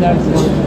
صفا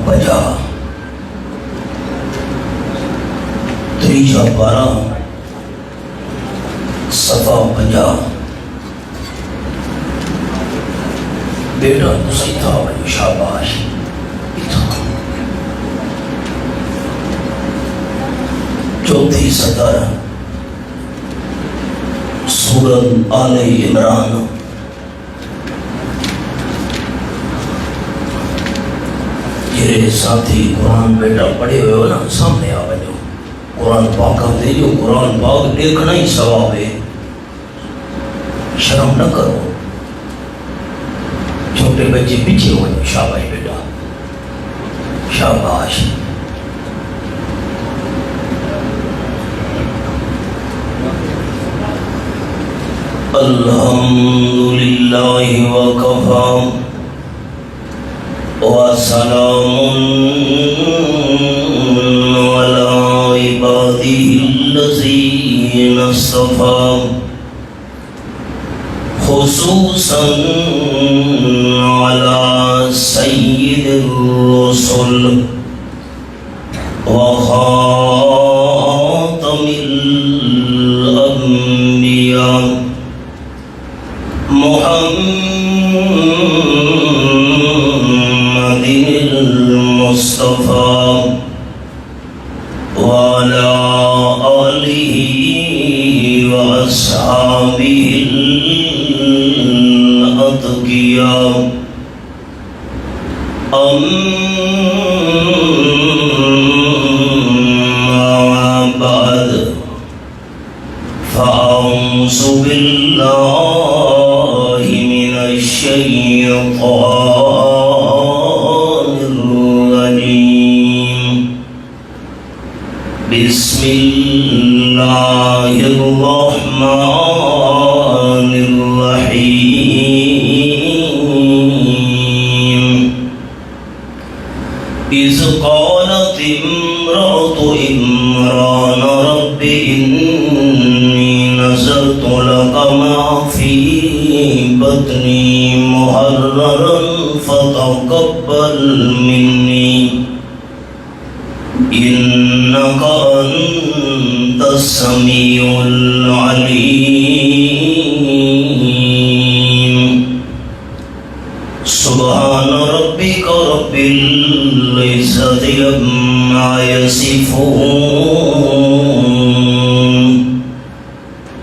50 تریجا 12 صفا 50 بیٹا تسی تھا بھائی شاباش چوتھی صدر سورۃ آل عمران میرے ساتھی قرآن بیٹا پڑھے ہوئے ہو نا سامنے آ بجو قرآن پاک دے جو قرآن پاک دیکھنا ہی ثواب ہے شرم نہ کرو چھوٹے بچے پیچھے ہو جاؤ شاباش بیٹا شاباش الحمدللہ وکفی وسلام على عباده الذين اصطفى خصوصا على سيد الرسل وخاتم الأنبياء المصطفى وعلى آله وأصحابه الأتقياء أما بعد فأعوذ بالله من الشيطان الرجيم بسم الله الرحمن الرحيم إذ قالت امرأة عمران رب إني نذرت لك ما في بطني محررا فتقبل مني إنك أنت السميع العليم سبحان ربك رب العزة عما يصفون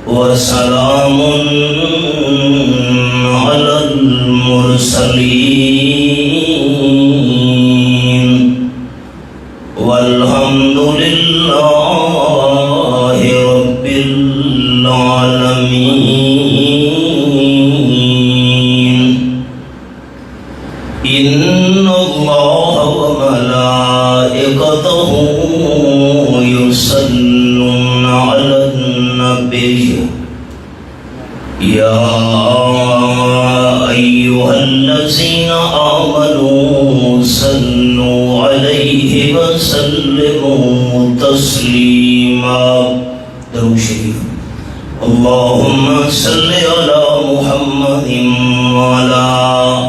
وسلام على المرسلين والحمد لله رب العالمين إن الله وملائكته يصلون على النبي یا ایھا الذین آمنوا صلوا علیہ وسلموا تسلیما. درود شریف. اللهم صل على محمد وعلى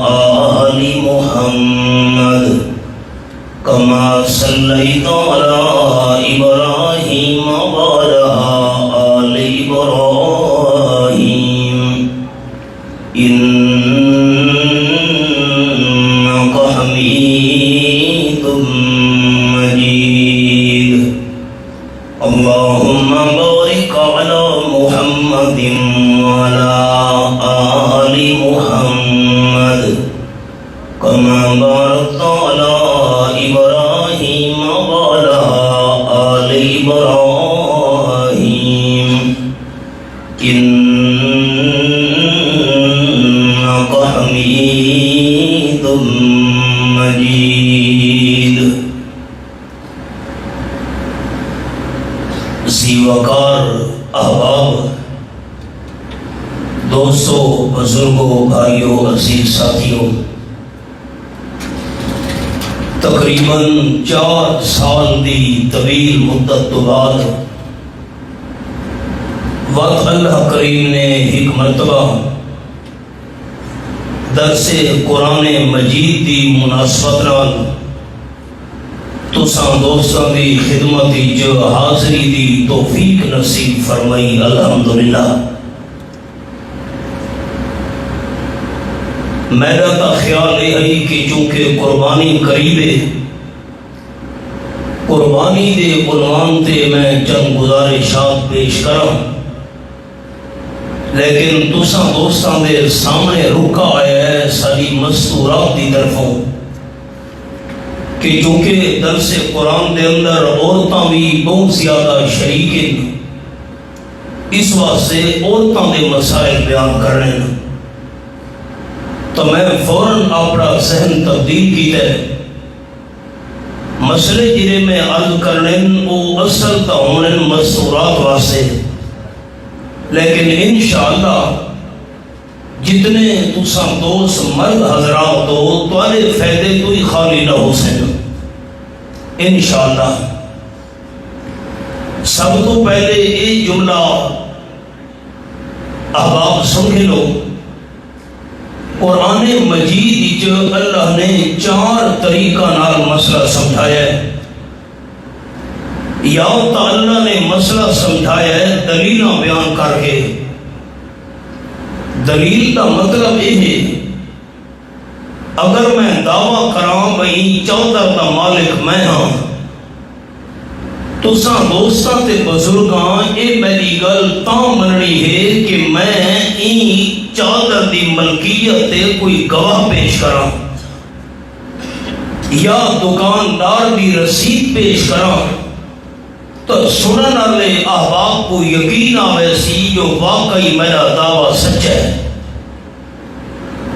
آل محمد كما صليت على إبراهيم وعلى آل إبراهيم إنك حميد مجيد. اللهم بارك على محمد وعلى آل محمد كما باركت على إبراهيم وعلى آل إبراهيم إنك حميد مجيد. زیوکار احباب، دوستو، بزرگوں، بھائیوں، عزیز ساتھیوں، تقریباً 4 سال دی طویل مدت تو بعد وقت اللہ کریم نے ایک مرتبہ درس قرآن مجید دی مناسبت نال تساں دوستاں دی خدمت جو حاضری دی توفیق نصیب فرمائی. الحمدللہ. میرا تا خیال یہ ہے کہ چونکہ قربانی قریب ہے، قربانی دے عنوان تے میں چند گزارشات پیش کراں، لیکن تساں دوستاں دے سامنے رکا آیا ہے ساری مستورات دی طرفوں کہ چونکہ درس قرآن دے اندر عورتاں بھی بہت زیادہ شریک ہیں، اس واسطے عورتاں دے مسائل بیان کر رہے ہیں، تو میں فوراً اپنا ذہن تبدیل کیتا ہے. مسئلے جنہیں میں عرض کرنے وہ اصل تا ہونے مستورات واسطے، لیکن انشاءاللہ جتنے تساں دوست مرد حضرات دو توانے فائدے تو ہی خالی نہ ہو سن انشاءاللہ. سب تو پہلے یہ جملہ احباب سمجھ لو، قرآن مجید جو اللہ نے 4 طریقہ نال مسئلہ سمجھایا ہے. یا تو اللہ نے مسئلہ سمجھایا ہے دلیلہ بیان کر کے. دلیل کا مطلب یہ ہے اگر میں دعویٰ کراں بھئی 14 کا مالک میں ہاں، تساں دوستاں تے بزرگاں اے میری گل تاں مننی ہے کہ میں این چادر دی ملکیت تے کوئی گواہ پیش کراں یا دکاندار دی رسید پیش کراں تو سنن والے احباب کو یقین آوے سی جو واقعی میرا دعویٰ سچ ہے.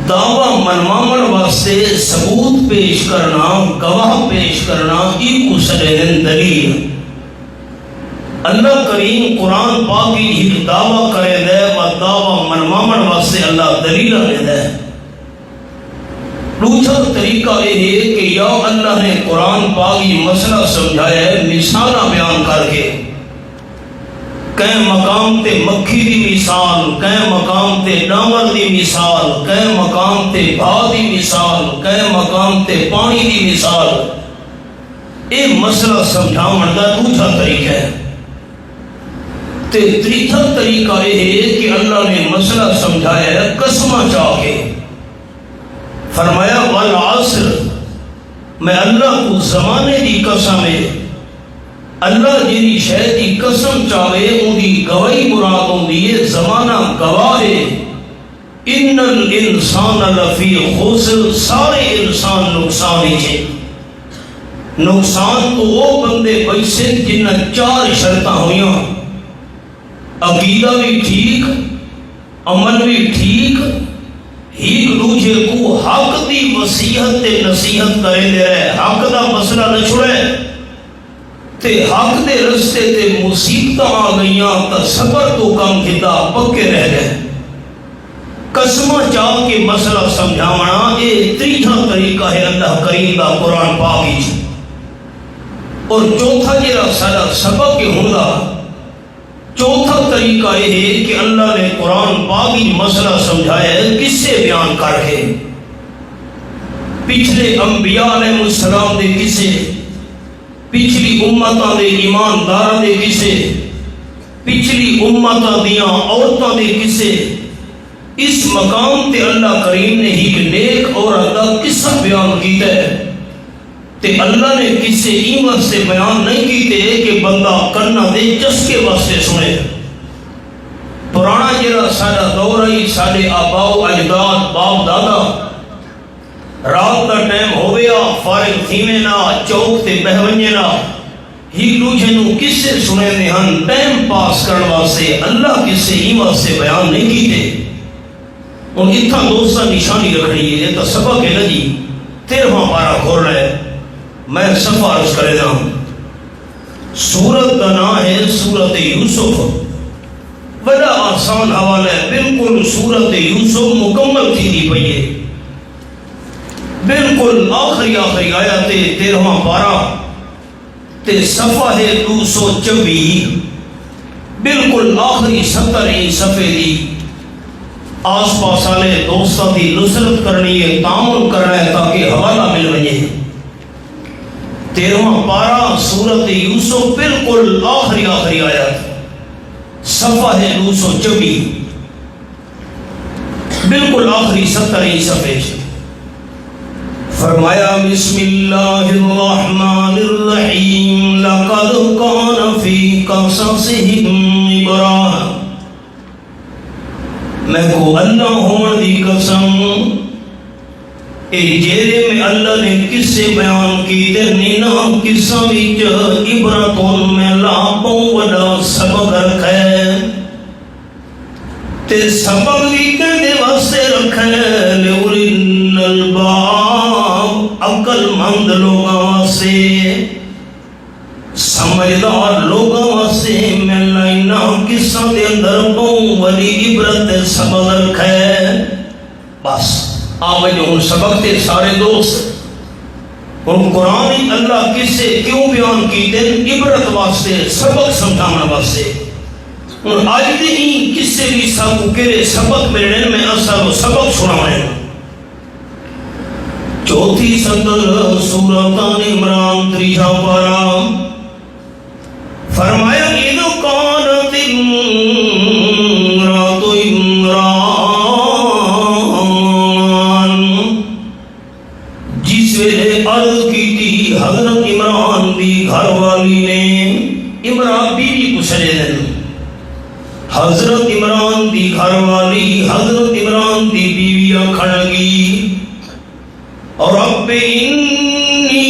دعویٰ منواون واسطے ثبوت پیش کرنا، گواہ پیش کرنا، یہ کسرین دلیل. اللہ کریم قرآن پاک کی ایک دعویٰ کرے دے و دعویٰ منواون واسطے اللہ دلیل لے دے. دوسرا طریقہ یہ ہے کہ یا اللہ نے قرآن پاک کی مسئلہ سمجھایا ہے مثالہ بیان کر کے، کہیں مقام تے مکھی دی مثال، کہیں مقام تے ڈانگر دی مثال، کہیں مقام تے بھا دی مثال، کہیں مقام تے پانی دی مثال. یہ مسئلہ سمجھاون دا دوسرا طریقہ ہے. تے تیسرا طریقہ یہ ہے کہ اللہ نے مسئلہ سمجھایا ہے قسمہ چاہ کے. فرمایا والعصر، میں اللہ کو زمانے دی قسم ہے. اللہ جنی شے دی قسم چاہے ان دی گواہی مراد ہوندی ہے، زمانہ گواہ ہے. ان الانسان لفی خسر، سارے انسان نقصان ہی ہے. نقصان تو وہ بندے بیسے جنہ 4 شرطاں ہوئیاں، عقیدہ بھی ٹھیک، عمل بھی ٹھیک، ایک دوسرے کو حق دی وصیحت تے نصیحت کرے دے رہے، حق دا مسئلہ نہ چھوڑے. تے حق دے رستے تے مصیبت آ گئیاں تا صبر تو کم کیتا پکے رہ گئے. قسمہ چاہ کے مسئلہ سمجھاونا یہ تیجا طریقہ ہے اللہ کریم دا قرآن پاک وچ. اور چوتھا جڑا سارا سبق کے ہوندا چوتھا طریقہ یہ ہے کہ اللہ نے قرآن پاک وچ مسئلہ سمجھایا ہے قصے بیان کر کے. پچھلے انبیاء علیہ السلام دے قصے، پچھلی امتاں دے ایمانداراں دے قصے، پچھلی امتاں دیاں عورتاں دے قصے. اس مقام تے اللہ کریم نے ایک نیک عورت کا قصہ بیان کیتا ہے. تے اللہ نے قصے این واسطے بیان نہیں کیتے کہ بندہ کرنا دے چسکے واسطے سنے. پرانا جڑا سارا دور ہے سارے آباء و اجداد باپ دادا رات کا ٹائم ہو گیا فارغ تھیویں نہ چوک تے بہ ونجے نہ ہی دوجے نو قصے سنے دے ہن ٹائم پاس کرن واسطے. اللہ قصے این واسطے بیان نہیں کیتے. اور اتنا دوستہ نشانی رکھنی ہے تو سبق ہے نا جی 13واں پارہ کھول رہا ہے. میں صفحہ عرض کرے دا ہوں. سورت کا نام ہے سورت یوسف. بڑا آسان حوالہ ہے، بالکل سورت یوسف مکمل تھی دی پئی ہے. بالکل آخری آیت 13واں پارہ تے صفحہ ہے 224. بالکل آخری 70 صفحے دی. آس پاس والے دوستوں کی نصرت کرنی ہے، تعامل کرنا ہے تاکہ حوالہ مل وجے. 13واں پارہ سورت یوسف بالکل آخری آیت صفحہ ہے 224. بالکل آخری 70 صفحے. فرمایا بسم اللہ الرحمن الرحیم لقد کان فی قصصہم عبرۃ. میں کو اللہ ہون دی قسم اے جیرے میں اللہ نے قصے بیان کی تے نینا قصہ وچ عبرتون میں لاپوں وڈا سبق رکھا ہے. تے سبق بھی کہنے واسطے رکھا ہے لولی الباب عقل مند لوگاں واسطے سمجھدار لوگاں واسطے. میں لائنا قصہ دے اندر بہت بڑی عبرت سبق رکھا ہے. بس آمجھے ان سبق تے سارے دوست ان قرآن اللہ قصے کیوں بیان کی دن عبرت واسطے سبق سمجھانا واسطے. اور آج دے ہی قصے بھی سب کہے سبق ملنے میں اصل و سبق سنانے. چوتھی صدر سورتان عمران 3 پارہ فرمایا اِذْ قَالَتِ امرأۃ عمران. جس ویلے عرض کی تھی حضرت عمران دی گھر والی نے. عمران بیوی پچھلے دن حضرت عمران دی گھر والی حضرت عمران دی بیوی آکھن لگی رب انی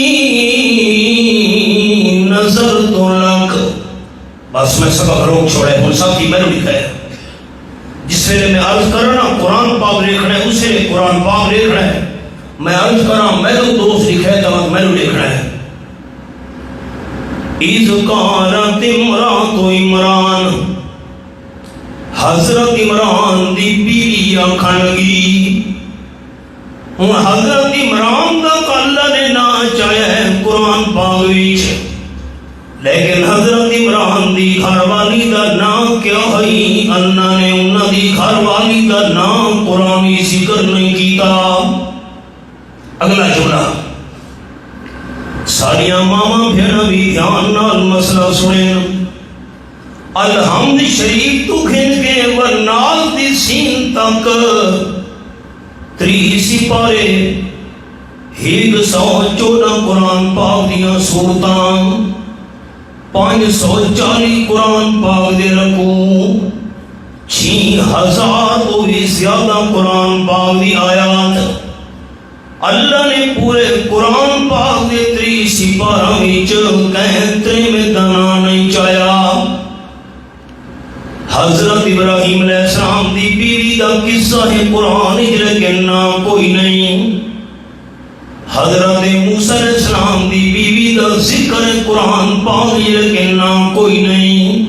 نظرت لک. بس میں سبق روک چھوڑے ہوں ساتھی میں نے لکھا ہے. جس ویلے میں عرض کرنا قرآن پاک لکھنا ہے اسے قرآن پاک لکھنا ہے. میں عرض کرنا میں تو دوست لکھا ہے تو میں نے لکھنا ہے. اِذْ قَالَتِ امرأۃ عمران. حضرت عمران دی بیوی آکھن لگی. ہوں حضرت عمران دا اللہ نے نا چاہیا ہے قرآن پاک وچ، لیکن حضرت عمران دی گھر والی دا نام کیا ہے؟ اللہ نے انہاں دی گھر والی دا نام قرآنی ذکر نہیں کیتا. اگلا جملہ ساریاں ماما بھیڑا بھی دھیان نال مسئلہ سنے. الحمد شریف تو کھن کے ورنال دی سین تک 30 پارے 114 قرآن پاک دیاں سورتاں 540 قرآن پاک دے رکوع 6000 تو بھی زیادہ قرآن پاک دی آیات. اللہ نے پورے قرآن پاک دے 30 پارہ وچ کہترے میں دنا نہیں چاہیا. حضرت ابراہیم علیہ السلام دی بیوی دا قصہ ہے قرآن لیکن نہ کوئی نہیں. حضرت موسیٰ علیہ السلام دی بیوی دا ذکر قرآن پاک لیکن نام کوئی نہیں.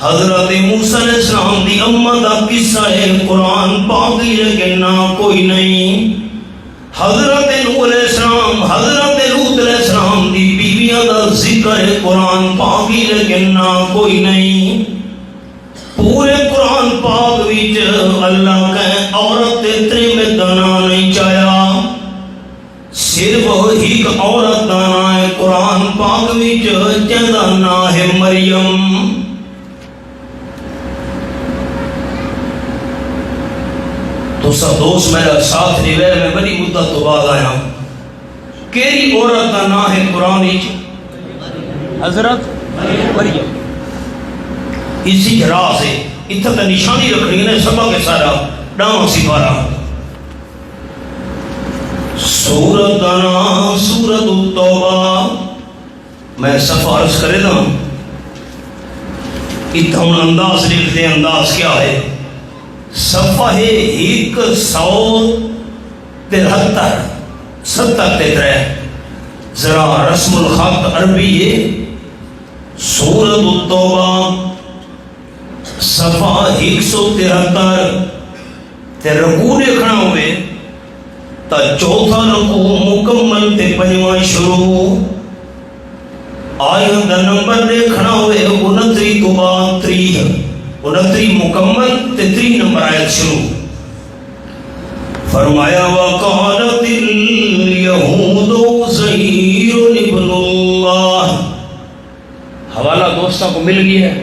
حضرت موسیٰ علیہ السلام دی اماں دا قصہ ہے قرآن پاک لیکن نام کوئی نہیں. حضرت نوح علیہ السلام حضرت لوط علیہ السلام دی بیویاں دا ذکر قرآن پاک لیکن نام کوئی نہیں. پورے قرآن پاک وچ اللہ کہ عورت اتنے میں دانا نہیں چاہیا، صرف ایک عورت دانا ہے قرآن پاک وچ جہدا نام ہے مریم. تو سب دوست میرا ساتھ دیوے میں بڑی مدت تو بعد آیا. کیری عورت کا نام ہے قرآن وچ؟ حضرت مریم. اسی راہ سے اتنا تا نشانی رکھنی ہے سبا کے سارا ڈاما سپارا. سورت دانا سورت التوبہ. میں سفارش کرے دا اتنا ہم انداز لکھتے ہیں. انداز کیا ہے؟ صفحہ 173 ذرا رسم الخط عربی ہے. سورت التوبہ صفحہ 173 تے رکوع دیکھنا ہوئے تا چوتھا رکوع مکمل تے پنجواں شروع. آیت دا نمبر دیکھنا ہوئے 29 تو بعد 29 مکمل تے 3 نمبر آیت شروع. فرمایا وقالت الیہود عزیر ابن اللہ. حوالہ دوستوں کو مل گیا ہے.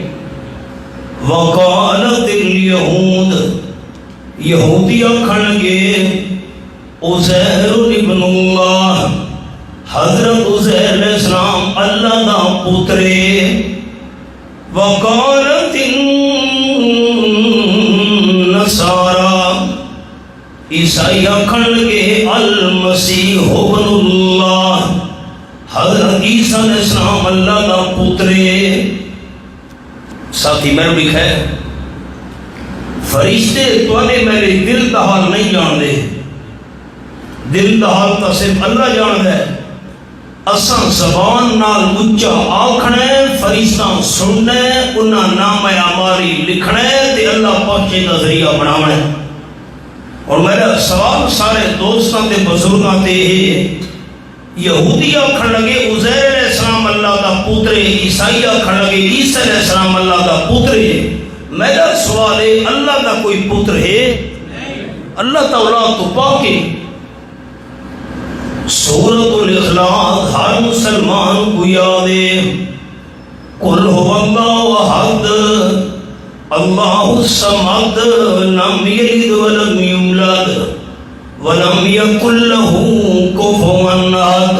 وقالت الیہود یہودی آکھن گے عزیر ابن اللہ حضرت عزیر علیہ السلام اللہ دا پترے. وقالت النصارى عیسائی آکھن گے المسیح ابن اللہ حضرت عیسیٰ علیہ السلام اللہ دا پترے. ساتھی میں لکھا ہے فرشتے توانے میرے دل دا حال نہیں جان دے. دل دا حال تا صرف اللہ جان دے. اساں زبان نال اچا آکھنے فرشتہ سننے انہاں نام اعماری لکھنے تے اللہ پہنچے دا ذریعہ بناونے. اور میرا سوال سارے دوستاں تے بزرگاں تے ہے یہودی آکھن لگے عزیر علیہ السلام اللہ دا پترے، عیسائی آکھن لگے عیسیٰ علیہ السلام اللہ دا پترے. میرا سوال ہے اللہ دا کوئی پتر ہے؟ اللہ تعالیٰ تو پاکے. سورۃ الاخلاص ہر مسلمان کو یاد ہے. قل هو اللہ احد اللہ الصمد لم یلد ولم یولد ولم یکن لہ کفوا احد.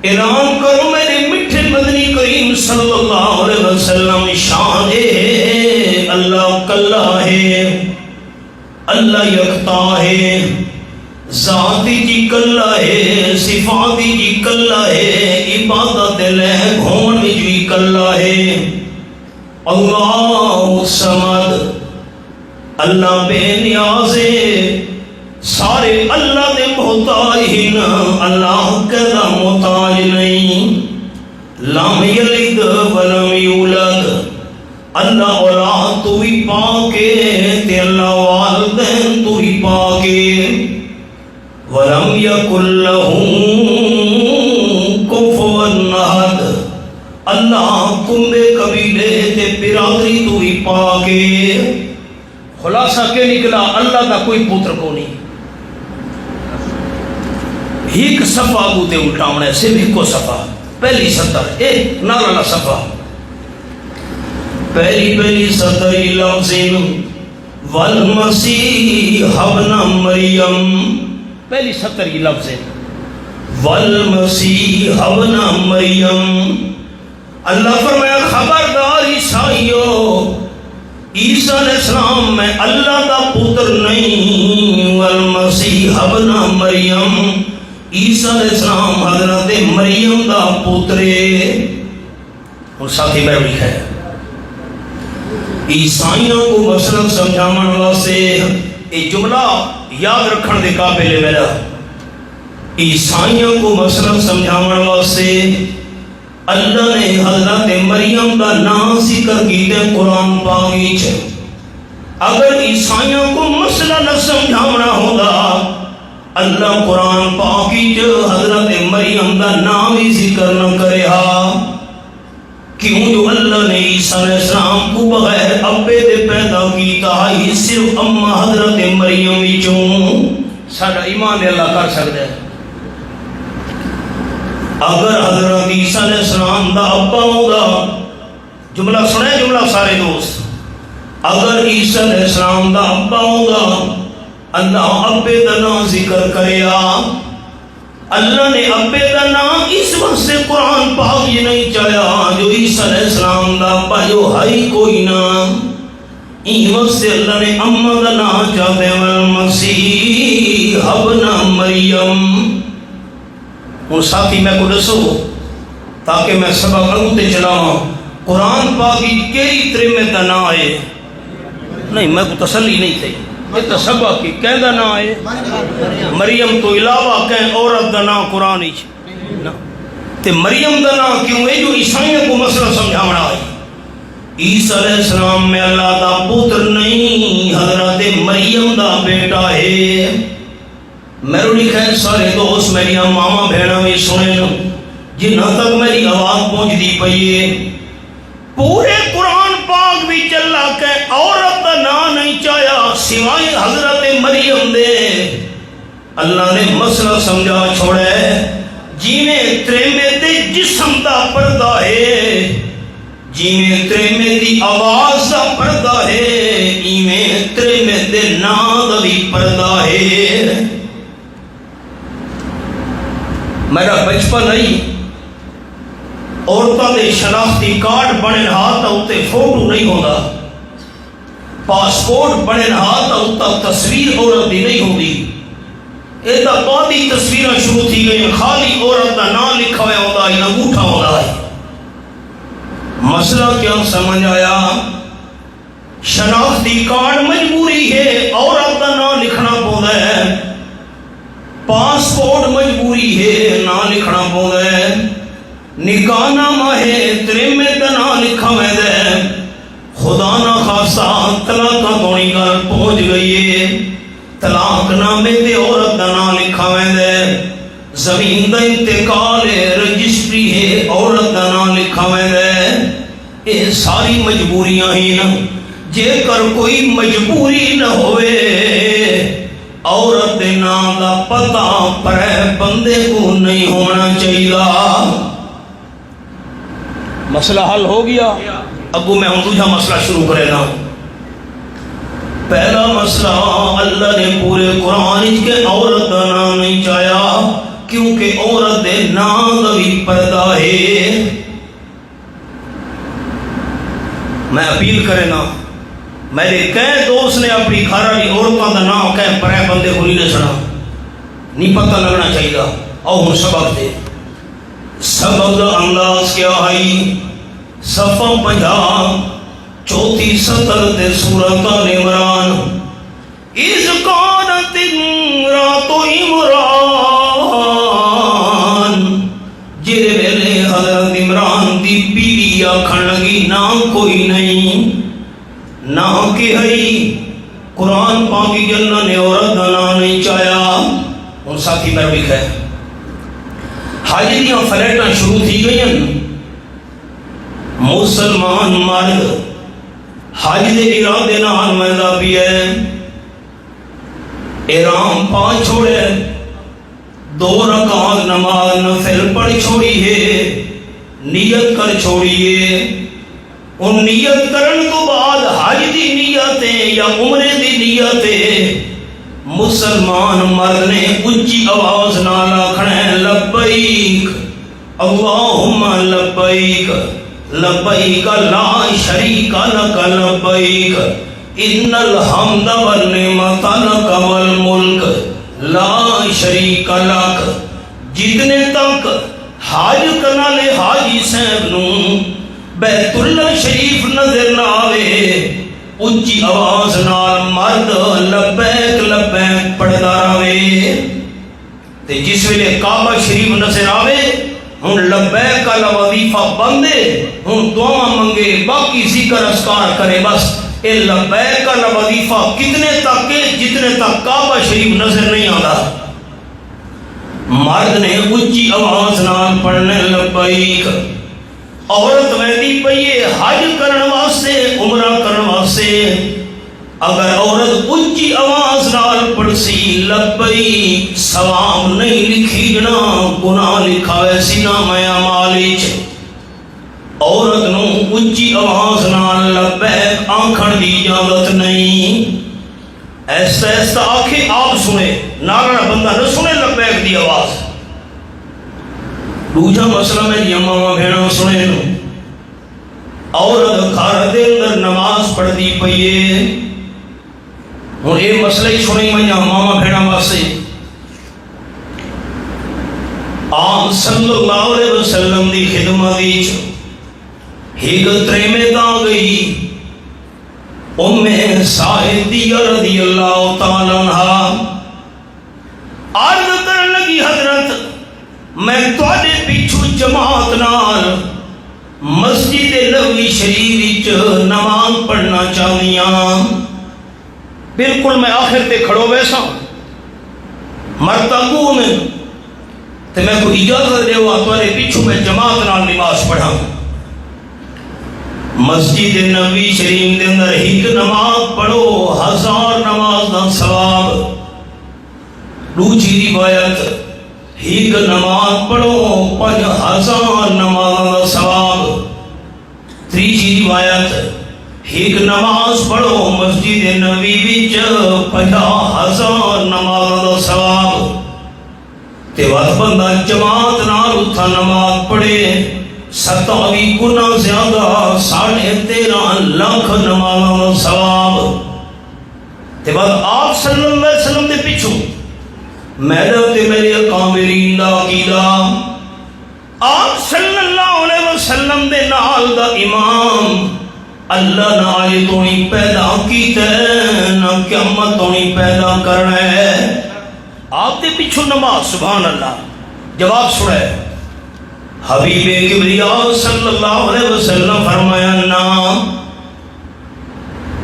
اعلان کرو میرے میٹھے مدنی کریم صلی اللہ علیہ وسلم شان ہے اللہ کلا ہے، اللہ یکتا ہے، ذاتی جی کلا ہے، صفاتی جی کلا ہے، عبادت لے گھون جی کلا ہے. اللہ سمد اللہ بے نیاز ہے. سارے اللہ دے محتاج ہی نا اللہ کدا محتاج نہیں. لم یلد ولم یولد اللہ اولاد تو ہی پاکے تے اللہ والدین تو ہی پاکے. ولم یکن لہ کفوا احد اللہ کنبے قبیلے تے برادری تو ہی پاکے. خلاصہ کے نکلا اللہ کا کوئی پتر کو نہیں. ایک صفحہ بوتے اٹھاونے صرف ایک کو صفحہ پہلی سطر ایک نالا صفحہ پہلی سطر لفظ والمسیح ابن مریم. پہلی سطر یہ لفظ ہے والمسیح ابن مریم. اللہ فرمایا خبردار عیسائیو عیسیٰ علیہ السلام میں اللہ دا پتر نہیں. والمسیح ابن مریم عیسیٰ علیہ السلام حضرت مریم دا پترے. اور ساتھی میں لکھا ہے عیسائیوں کو مسلک سمجھاون واسطے یہ جملہ یاد رکھن دے قابل ہے. میرا عیسائیوں کو مسئلہ سمجھانے واسطے اللہ نے حضرت مریم کا نام ذکر کیتے قرآن پاک وچ۔ اگر عیسائیوں کو مسئلہ نہ سمجھانا ہوگا اللہ قرآن پاک وچ حضرت مریم کا نام ہی ذکر نہ کرے ہا۔ کیوں جو اللہ نے عیسیٰ علیہ السلام کو بغیر ابے دے پیدا کیتا ہی صرف اما حضرت مریم وچوں ساڈا ایمان اللہ کر سکدا ہے۔ اگر حضرت عیسیٰ علیہ السلام دا ابا ہوگا، جملہ سنے جملہ سارے دوست، اگر عیسیٰ علیہ السلام دا ابا ہوگا اللہ ابے دا نام ذکر کرے گا۔ اللہ نے ابے دا نام اس واسطے قرآن پاک یہ نہیں چاہیا جو عیسیٰ علیہ السلام دا ابا جو ہے کوئی نہ، اس واسطے اللہ نے اما دا نام چاہتے والمسیح ابن مریم۔ اور ساتھی میں کو دسو تاکہ میں سبق اگتے چلاواں، قرآن پاک کی کیڑی ترے میں تا نہ آئے؟ نہیں میں کو تسلی نہیں تھی، یہ تو سبق کی کہیں دا نہ آئے؟ مریم تو علاوہ کہیں عورت دا نام قرآن ہی تے مریم دا نام کیوں ہے جو عیسائیوں کو مسئلہ سمجھانا ہے؟ عیسیٰ علیہ السلام میں اللہ دا پتر نہیں، حضرت مریم دا بیٹا ہے۔ میرے لکھے سارے دوست میری ماما بہنوں بھی سنیں جنہاں تک میری آواز پہنچ دی پئیے، پورے قرآن پاک بھی چلا کہ عورت کا نام نہیں چاہیا سوائے حضرت مریم دے۔ اللہ نے مسئلہ سمجھا چھوڑے جیویں تریمے دے جسم دا پردہ ہے، جیویں تریمے دی آواز دا پردہ ہے، ایویں تریمے دے نام دا بھی پردہ ہے۔ میرا بچپن نہیں عورتوں کے شناختی کارڈ بنے ہاتھ اتنے فوٹو نہیں ہوتا، پاسپورٹ بنے ہاتھ اتنا تصویر عورت کی نہیں ہوتی، یہ تو بعدی تصویریں شروع تھی گئی، خالی عورت کا نام لکھا ہوا ہوتا ہے، انگوٹھا ہوتا ہے۔ مسئلہ کیا سمجھ آیا؟ شناختی کارڈ مجبوری ہے، عورت کا نام لکھنا پڑتا ہے، پاسپورٹ مجبوری ہے نہ لکھنا پڑتا ہے، نکاح نامہ ہے تریمے کا نام لکھا ہوئے دے، خدا نہ خاصا طلاق دونی گل پہنچ گئی ہے، طلاق نامے دے عورت کا نام لکھا ہوئے دے، زمین دا انتقال ہے رجسٹری ہے عورت کا نام لکھا ہوئے دے۔ یہ ساری مجبوریاں ہی نا، جے کر کوئی مجبوری نہ ہوئے عورت دے نام دا پتہ پرے بندے کو نہیں ہونا چاہیے۔ مسئلہ حل ہو گیا؟ ابو میں ہوں دوسرا مسئلہ شروع کرے نا۔ پہلا مسئلہ اللہ نے پورے قرآن کے عورت دا نام نہیں چاہیا کیونکہ عورت دے نام دا بھی پردہ ہے۔ میں اپیل کرے نا، میرے کئی دوست نے اپنی گھر والی عورتوں کا نام کہیں پرے بندے کو نہیں دسنا، نہیں پتہ لگنا چاہیے۔ اور ہوں سبق دے، سبق دا انداز کیا ہے؟ صفحہ 50 چوتھی سطر تے سورۃ آل عمران، اذ قالت امرأۃ عمران، جڑے ویلے حضرت عمران دی بیوی آکھن لگی نام کوئی نہیں، نام کی ہے قرآن پاکی جنہ نے عورت کا نام نہیں چاہیا۔ اور ساتھی میں بھی ہے حج دیاں فلیٹاں شروع تھی گئی ہیں، مسلمان مرد حج دے ارادے نال مہنگا بھی ہے، احرام پا چھوڑے، 2 رکعت نماز نفل پڑھ چھوڑی ہے، نیت کر چھوڑی ہے، ان نیت کرن تو بعد حج دی نیت ہے یا عمرے دی نیت ہے، مسلمان مرد نے اونچی آواز نال آکھنا ہے لبیک اللہم لبیک لبیک لا شریک لک لبیک ان الحمد والنعمت لک والملک لا شریک لک۔ جتنے تک حج کرنا لے حاجی صاحب نوں بیت اللہ شریف نظر نہ آوے، اونچی آواز نال مرد لبیک لبیک پڑھدا رہے۔ تے جس ویلے کعبہ شریف نظر آوے ہن لبیک کا وظیفہ بندے ہن دعا منگے باقی ذکر اذکار کرے بس اے لبیک کا وظیفہ کتنے تک ہے جتنے تک کعبہ شریف نظر نہیں آتا مرد نے اونچی آواز نال پڑھنے لبیک عورت ویندی پئی حج کرن واسطے عمرہ کرن واسطے اگر عورت اونچی آواز نال پڑھسی لبیک ثواب نہیں لکھی جنا گناہ لکھا ویسی نام اعمال وچ عورت نو اونچی آواز نال لبیک آنکھن دی اجازت نہیں ایسا ایسا آنکھیں آپ سنے نارا بندہ نہ سنے لبیک دی آواز دوجا مسئلہ میں دی اماں بھیڑا سنے نو عورت گھر دے اندر نماز پڑھ دی پئیے ہن یہ مسئلہ ہی سنی میں اماں بھیڑا واسطے آپ صلی اللہ علیہ وسلم دی خدمت وچ ایک تریمے دا گئی ام سعدیہ رضی اللہ تعالی عنہ عرض کرن لگی حضرت میں تواڈے پیچھے جماعت نال مسجد نبوی شریف وچ نماز پڑھنا چاہنی ہاں بالکل میں آخر تے کھڑو ویسا مرتبو میں تے میں کو اجازت دیو تواڈے پیچھے میں جماعت نال نماز پڑھاں مسجد نبوی شریف دے اندر ایک نماز پڑھو 1000 نماز دا ثواب دوسری روایت ایک نماز پڑھو 5000 نماز دا ثواب تیسری روایت ایک نماز پڑھو مسجد نبوی وچ 50000 نماز دا ثواب تے وقت بندہ جماعت نال اتھا نماز پڑھے 27 گنا زیادہ 13.5 لاکھ نماز ثواب تے بعد آپ صلی اللہ علیہ وسلم دے پیچھو میرا تے میرے اکابرین دا عقیدہ آپ صلی اللہ علیہ وسلم دے نال دا امام اللہ نہ آئے تو نہیں پیدا کیتا ہے نہ قیامت تو نہیں پیدا کرنا ہے آپ دے پیچھو نماز سبحان اللہ جواب سنے حبیب کبریاء صلی اللہ علیہ وسلم فرمایا نا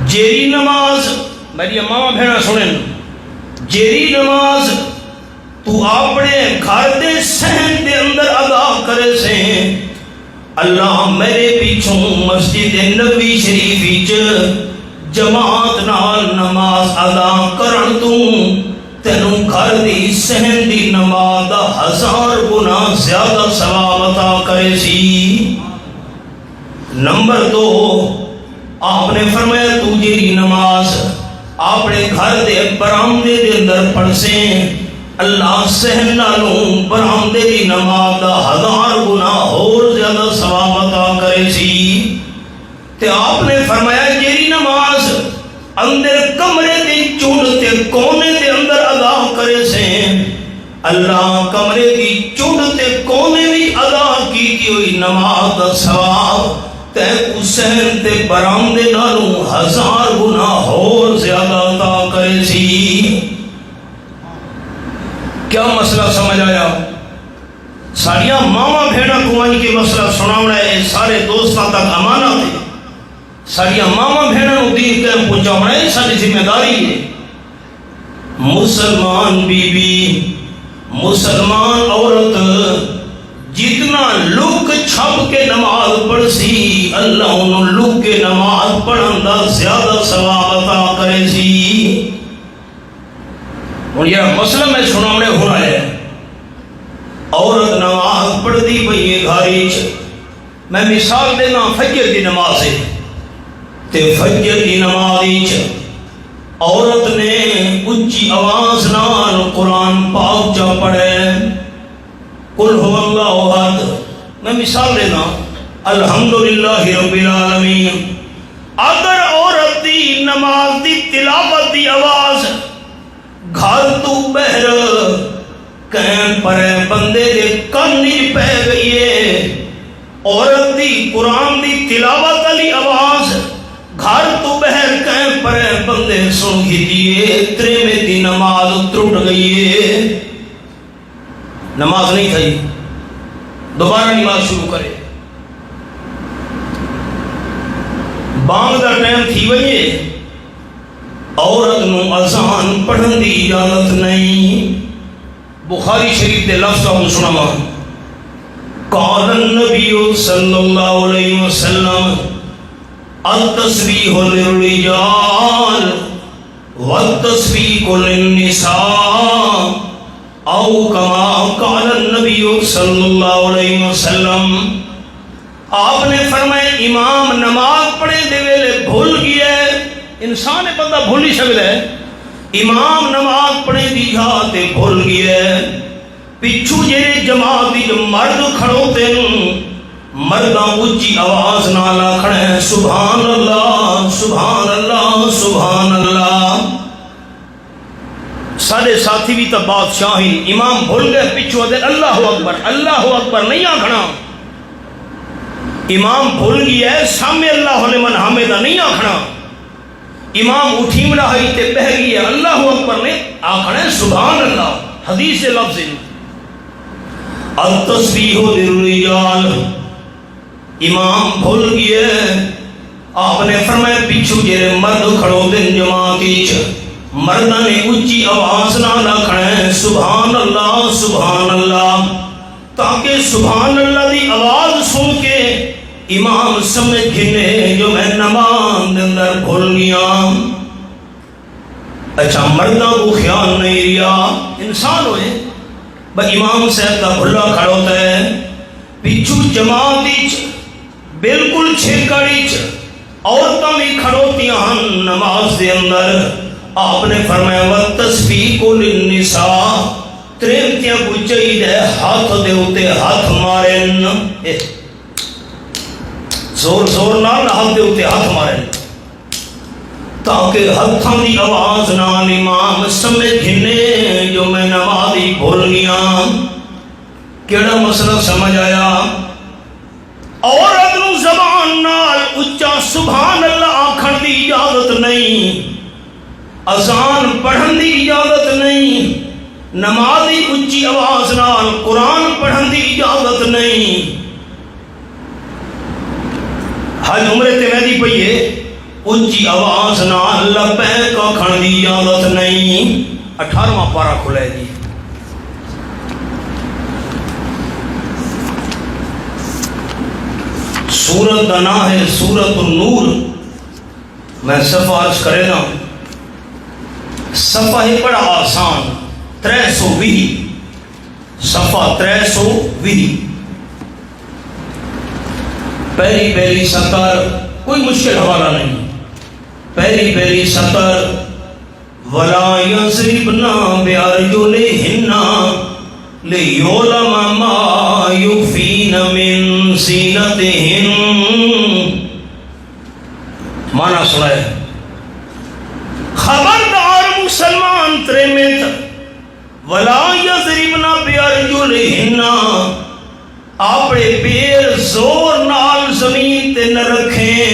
جیری نماز میری اماں بھیڑا سنیں جیری نماز تو اپنے گھر دے صحن دے اندر ادا کرے سے اللہ میرے پیچھوں مسجد نبوی شریف وچ جماعت نال نماز ادا کرن تو تینوں گھر دی صحن دی نماز دا 1000 گنا زیادہ ثواب عطا کرے سی نمبر 2 آپ نے فرمایا تو جیری نماز اپنے گھر دے برآمدے دے اندر پڑھ سے اللہ صحن نالوں برآمدے دی نماز دا 1000 گنا اور زیادہ ثواب عطا کرے سی تے آپ نے فرمایا جیری نماز اندر کمرے دی چونڈ تے کونے دے اندر ادا کرے سے اللہ کمرے دی چونڈ تے کونے بھی ادا کی ہوئی نماز دا ثواب تے حسین تے برآمدے نالوں 1000 گنا اور زیادہ عطا کرے سی کیا مسئلہ سمجھ آیا ساریاں ماما بھیڑا کمائی کے مسئلہ سناونا ہے سارے دوستاں تک امانت ہے ساریاں ماما بھیڑا دین کے پہنچاونا ہے ساری ذمہ داری ہے مسلمان بی بی مسلمان عورت جتنا لک چھپ کے نماز پڑھ سی اللہ انہوں لک کے نماز پڑھن دا زیادہ ثواب عطا کرے سی اور یہ مسئلہ میں سناونے ہونا ہے عورت نماز پڑھ دی پئی ہے گھاری میں مثال دینا فجر دی نماز ہے تے فجر دی نماز عورت نے اونچی آواز نال قرآن پاک جا پڑھے قل هو اللہ احد میں مثال دینا الحمدللہ رب العالمین اگر عورت دی نماز دی تلاوت دی آواز گھر تو بہر کہیں پرے بندے دے کنی پہ گئی ہے عورت دی قرآن دی تلاوت علی آواز گھر تو بہر کہیں پرے بندے سن گی دیئے اترے میں دی نماز ٹوٹ گئی ہے نماز نہیں تھی، دوبارہ نماز شروع کرے، بانگ دا ٹائم تھی وجے عورت نو اذان پڑھن دی اجازت نہیں۔ بخاری شریف دے لفظ کو سناواں، قال النبی صلی اللہ علیہ وسلم التسبیح للرجال والتسبیح للنساء، او کما قال النبی صلی اللہ علیہ وسلم۔ آپ نے فرمایا امام نماز پڑھے دے ویلے بھول گیا ہے، انسان بندہ بھول ہی سکتا ہے، امام نماز پڑھے دی جا تے بھول گیا ہے، پچھو جیرے جماعت دی مرد کھڑوتے ہیں، مرداں اونچی آواز نال آکھنا سبحان اللہ سبحان اللہ سبحان اللہ۔ سارے ساتھی بھی تو بادشاہی، امام بھول گئے، پچھو دے اللہ اکبر نہیں آکھنا، امام بھول گیا ہے، سامنے اللہ لمن حامدہ نہیں آکھنا، امام اٹھی مڑائی تے بہ گیا، اللہ اکبر نے آکھنا سبحان اللہ۔ حدیث لفظ التسبیح للرجال، امام بھول گیا، آپ نے فرمایا پیچھو جڑے مرد کھڑو دن جماعت وچ، مرداں نے اونچی آواز نال آکھنا سبحان اللہ، تاکہ سبحان اللہ دی آواز سن کے امام سمجھ گھنے جو میں نماز دے اندر بھول گیا۔ اچھا مرداں کو خیال نہیں ریا، انسان ہوئے بھائی امام صاحب کا بھلا کھڑا ہوتا ہے، پیچھو جماعت وچ بالکل چھیکڑی چ عورتاں بھی کھڑوتیاں ہن نماز دے اندر، آپ نے فرمایا والتسبیح للنساء، تریمتیاں کو چاہیے ہاتھ دے اوتے ہاتھ مارن، زور زور نال ہاتھ دے اوتے ہاتھ مارن، تاکہ ہاتھاں دی آواز نال امام سمجھ گھنے جو میں نمازی بھول گیا۔ کیڑا مسئلہ سمجھ آیا؟ عورت نو زبان نال اچا سبحان اللہ آکھن دی اجازت نہیں، اذان پڑھن دی اجازت نہیں، نمازی اچھی آواز نال قرآن پڑھن دی اجازت نہیں، حج عمرے تے ویدی پئیے اچھی آواز نال لبیک آکھن دی اجازت نہیں۔ 18واں پارہ کھلے جی، سورت کا نام ہے سورت النور، میں صفحہ عرض کرے نا، صفحہ ہے بڑا آسان، 320 صفحہ 320، پہلی سطر، کوئی مشکل حوالہ نہیں، پہلی سطر وَلَا يَضْرِبْنَ بِأَرْجُلِهِنَّ لِيُعْلَمَ مَا يُخْفِينَ مِنْ زِينَتِهِنَّ۔ معنی سنائے، خبردار مسلمان تریمت وَلَا يَضْرِبْنَ بِأَرْجُلِهِنَّ، اپنے پیر زور نال زمین تے نہ رکھیں،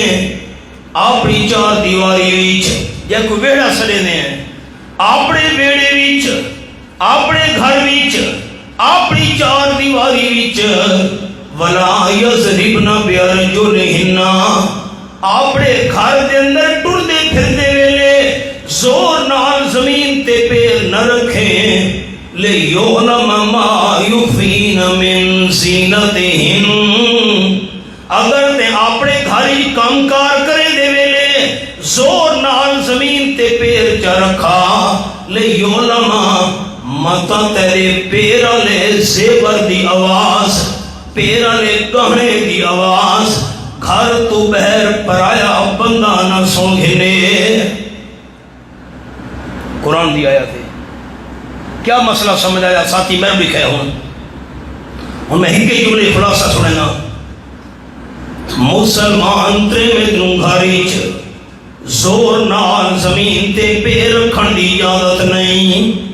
اپنی چار دیواری وچ، یا کوئی ویڑا سڑے نے اپنے ویڑے وچ، اپنے گھر وچ، اپنی چار دیواری وچ، وَلَا يَضْرِبْنَ بِأَرْجُلِهِنَّ، اپنے گھر دے اندر ٹردے پھردے ویلے زور نال زمین تے پیر نہ رکھیں، لِيُعْلَمَ مَا يُخْفِينَ مِنْ زِينَتِهِنَّ، اگر تے اپنے گھری کام کار کرے دے ویلے زور نال زمین تے پیر چا رکھا، لِيُعْلَمَ متا تیرے پیرا لے زیور دی آواز، پیرا لے گہنے دی آواز، گھر تو بہر پرایا بندہ نہ سونگھنے۔ قرآن دی آیات ہے، کیا مسئلہ سمجھ آیا ساتھی؟ میں لکھے ہوں میں ہی کے جملے خلاصہ سننا، مسلمان تریمت گھاری چ زور نال زمین تے پیر رکھن دی اجازت نہیں،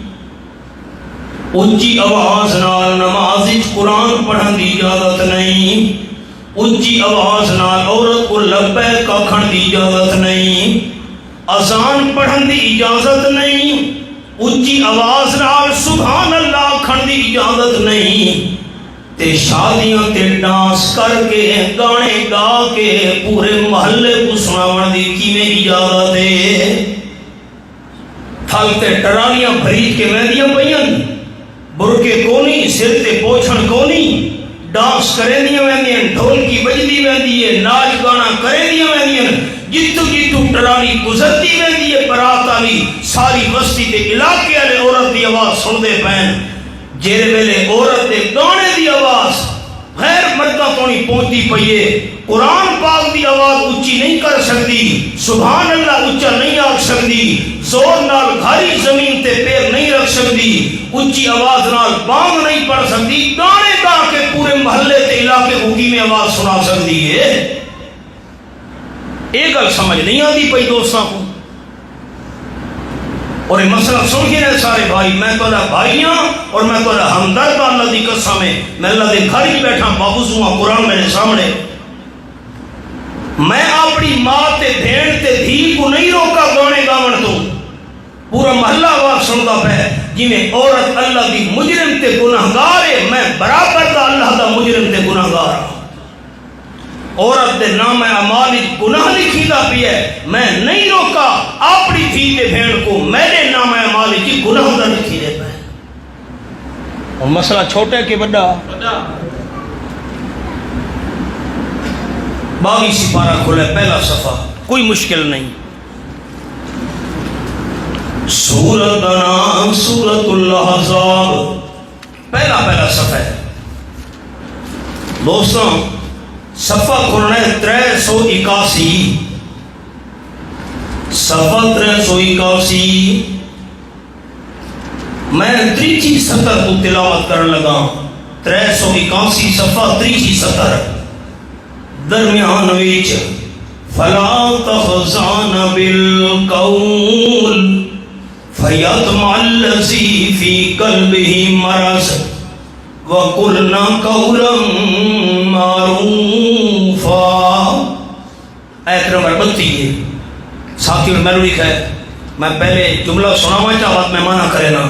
اونچی آواز نال نماز قرآن پڑھن دی اجازت نہیں، اونچی آواز نال عورت کو لبیک آکھن دی اجازت نہیں، اذان پڑھن دی اجازت نہیں، اچھی آواز نال سبحان اللہ آکھن دی اجازت نہیں تے شادیاں تے ڈانس کر کے گانے گا کے پورے محلے کو سناون دی کیویں اجازت ہے؟ تھل تے ٹرالیاں بھریج کے ویندیاں پیاں برکے کونی سر تے پوچھن کونی ڈانس کرے دیاں ویندیاں ڈھول کی بجدی ویندی ہے ناچ گانا کرے دیاں ویندیاں جتو جتو ٹرالی گزرتی ویندی ہے برات والی ساری بستی تے علاقے والے عورت دی آواز سندے پین جیرے ویلے عورت دے گانے دی آواز غیر مردہ تو نہیں پہنچتی پئی ہے قرآن پاک دی آواز اچھی نہیں کر سکتی سبحان اللہ اچھا نہیں آکھ سکتی زور نال گھاری زمین تے پیر نہیں رکھ سکتی اچھی آواز نال بانگ نہیں پڑھ سکتی گانے گا کے پورے محلے تے علاقے کو کی میں آواز سنا سکتی ہے ایک گل سمجھ نہیں آتی پئی دوستاں کو اور یہ مسئلہ سن کے رہے سارے بھائی میں تو بھائی ہاں اور میں تو ہمدرد اللہ دی قسم ہے میں اللہ دے گھر ہی بیٹھا بابوز ہوں قرآن میرے سامنے میں اپنی ماں تے بہن تے دھی کو نہیں روکا گانے گاون تو پورا محلہ آواز سنتا پہ جی میں عورت اللہ دی مجرم تے گناہگار ہے میں برابر دا اللہ دا مجرم تے گناہگار ہوں عورت دے نام اعمال گناہ لکھی دا بھی ہے میں نہیں روکا اپنی دھی تے بہن کو میرے نام اعمال کی گناہ دا لکھی دے پہ اور مسئلہ چھوٹا ہے کہ بڑا 22 سپارہ کھلے پہلا صفحہ کوئی مشکل نہیں سورت نام سورت الاحزاب پہلا صفحہ ہے دوستوں صفحہ کھلنا ہے 381 صفحہ 381 میں تریچی سطر کو تلاوت کرنے لگا 381 صفحہ تریچی سطر درمیان ویچ فلا تخزان بالقول فیطمع الذی فی قلبہ مرض وَقُلْنَا قَوْلًا مَعْرُوفًا آیت نمبر 32 ہے ساتھیوں میں لکھا ہے میں پہلے جملہ سناوا چاہتا میں مانا کرے نا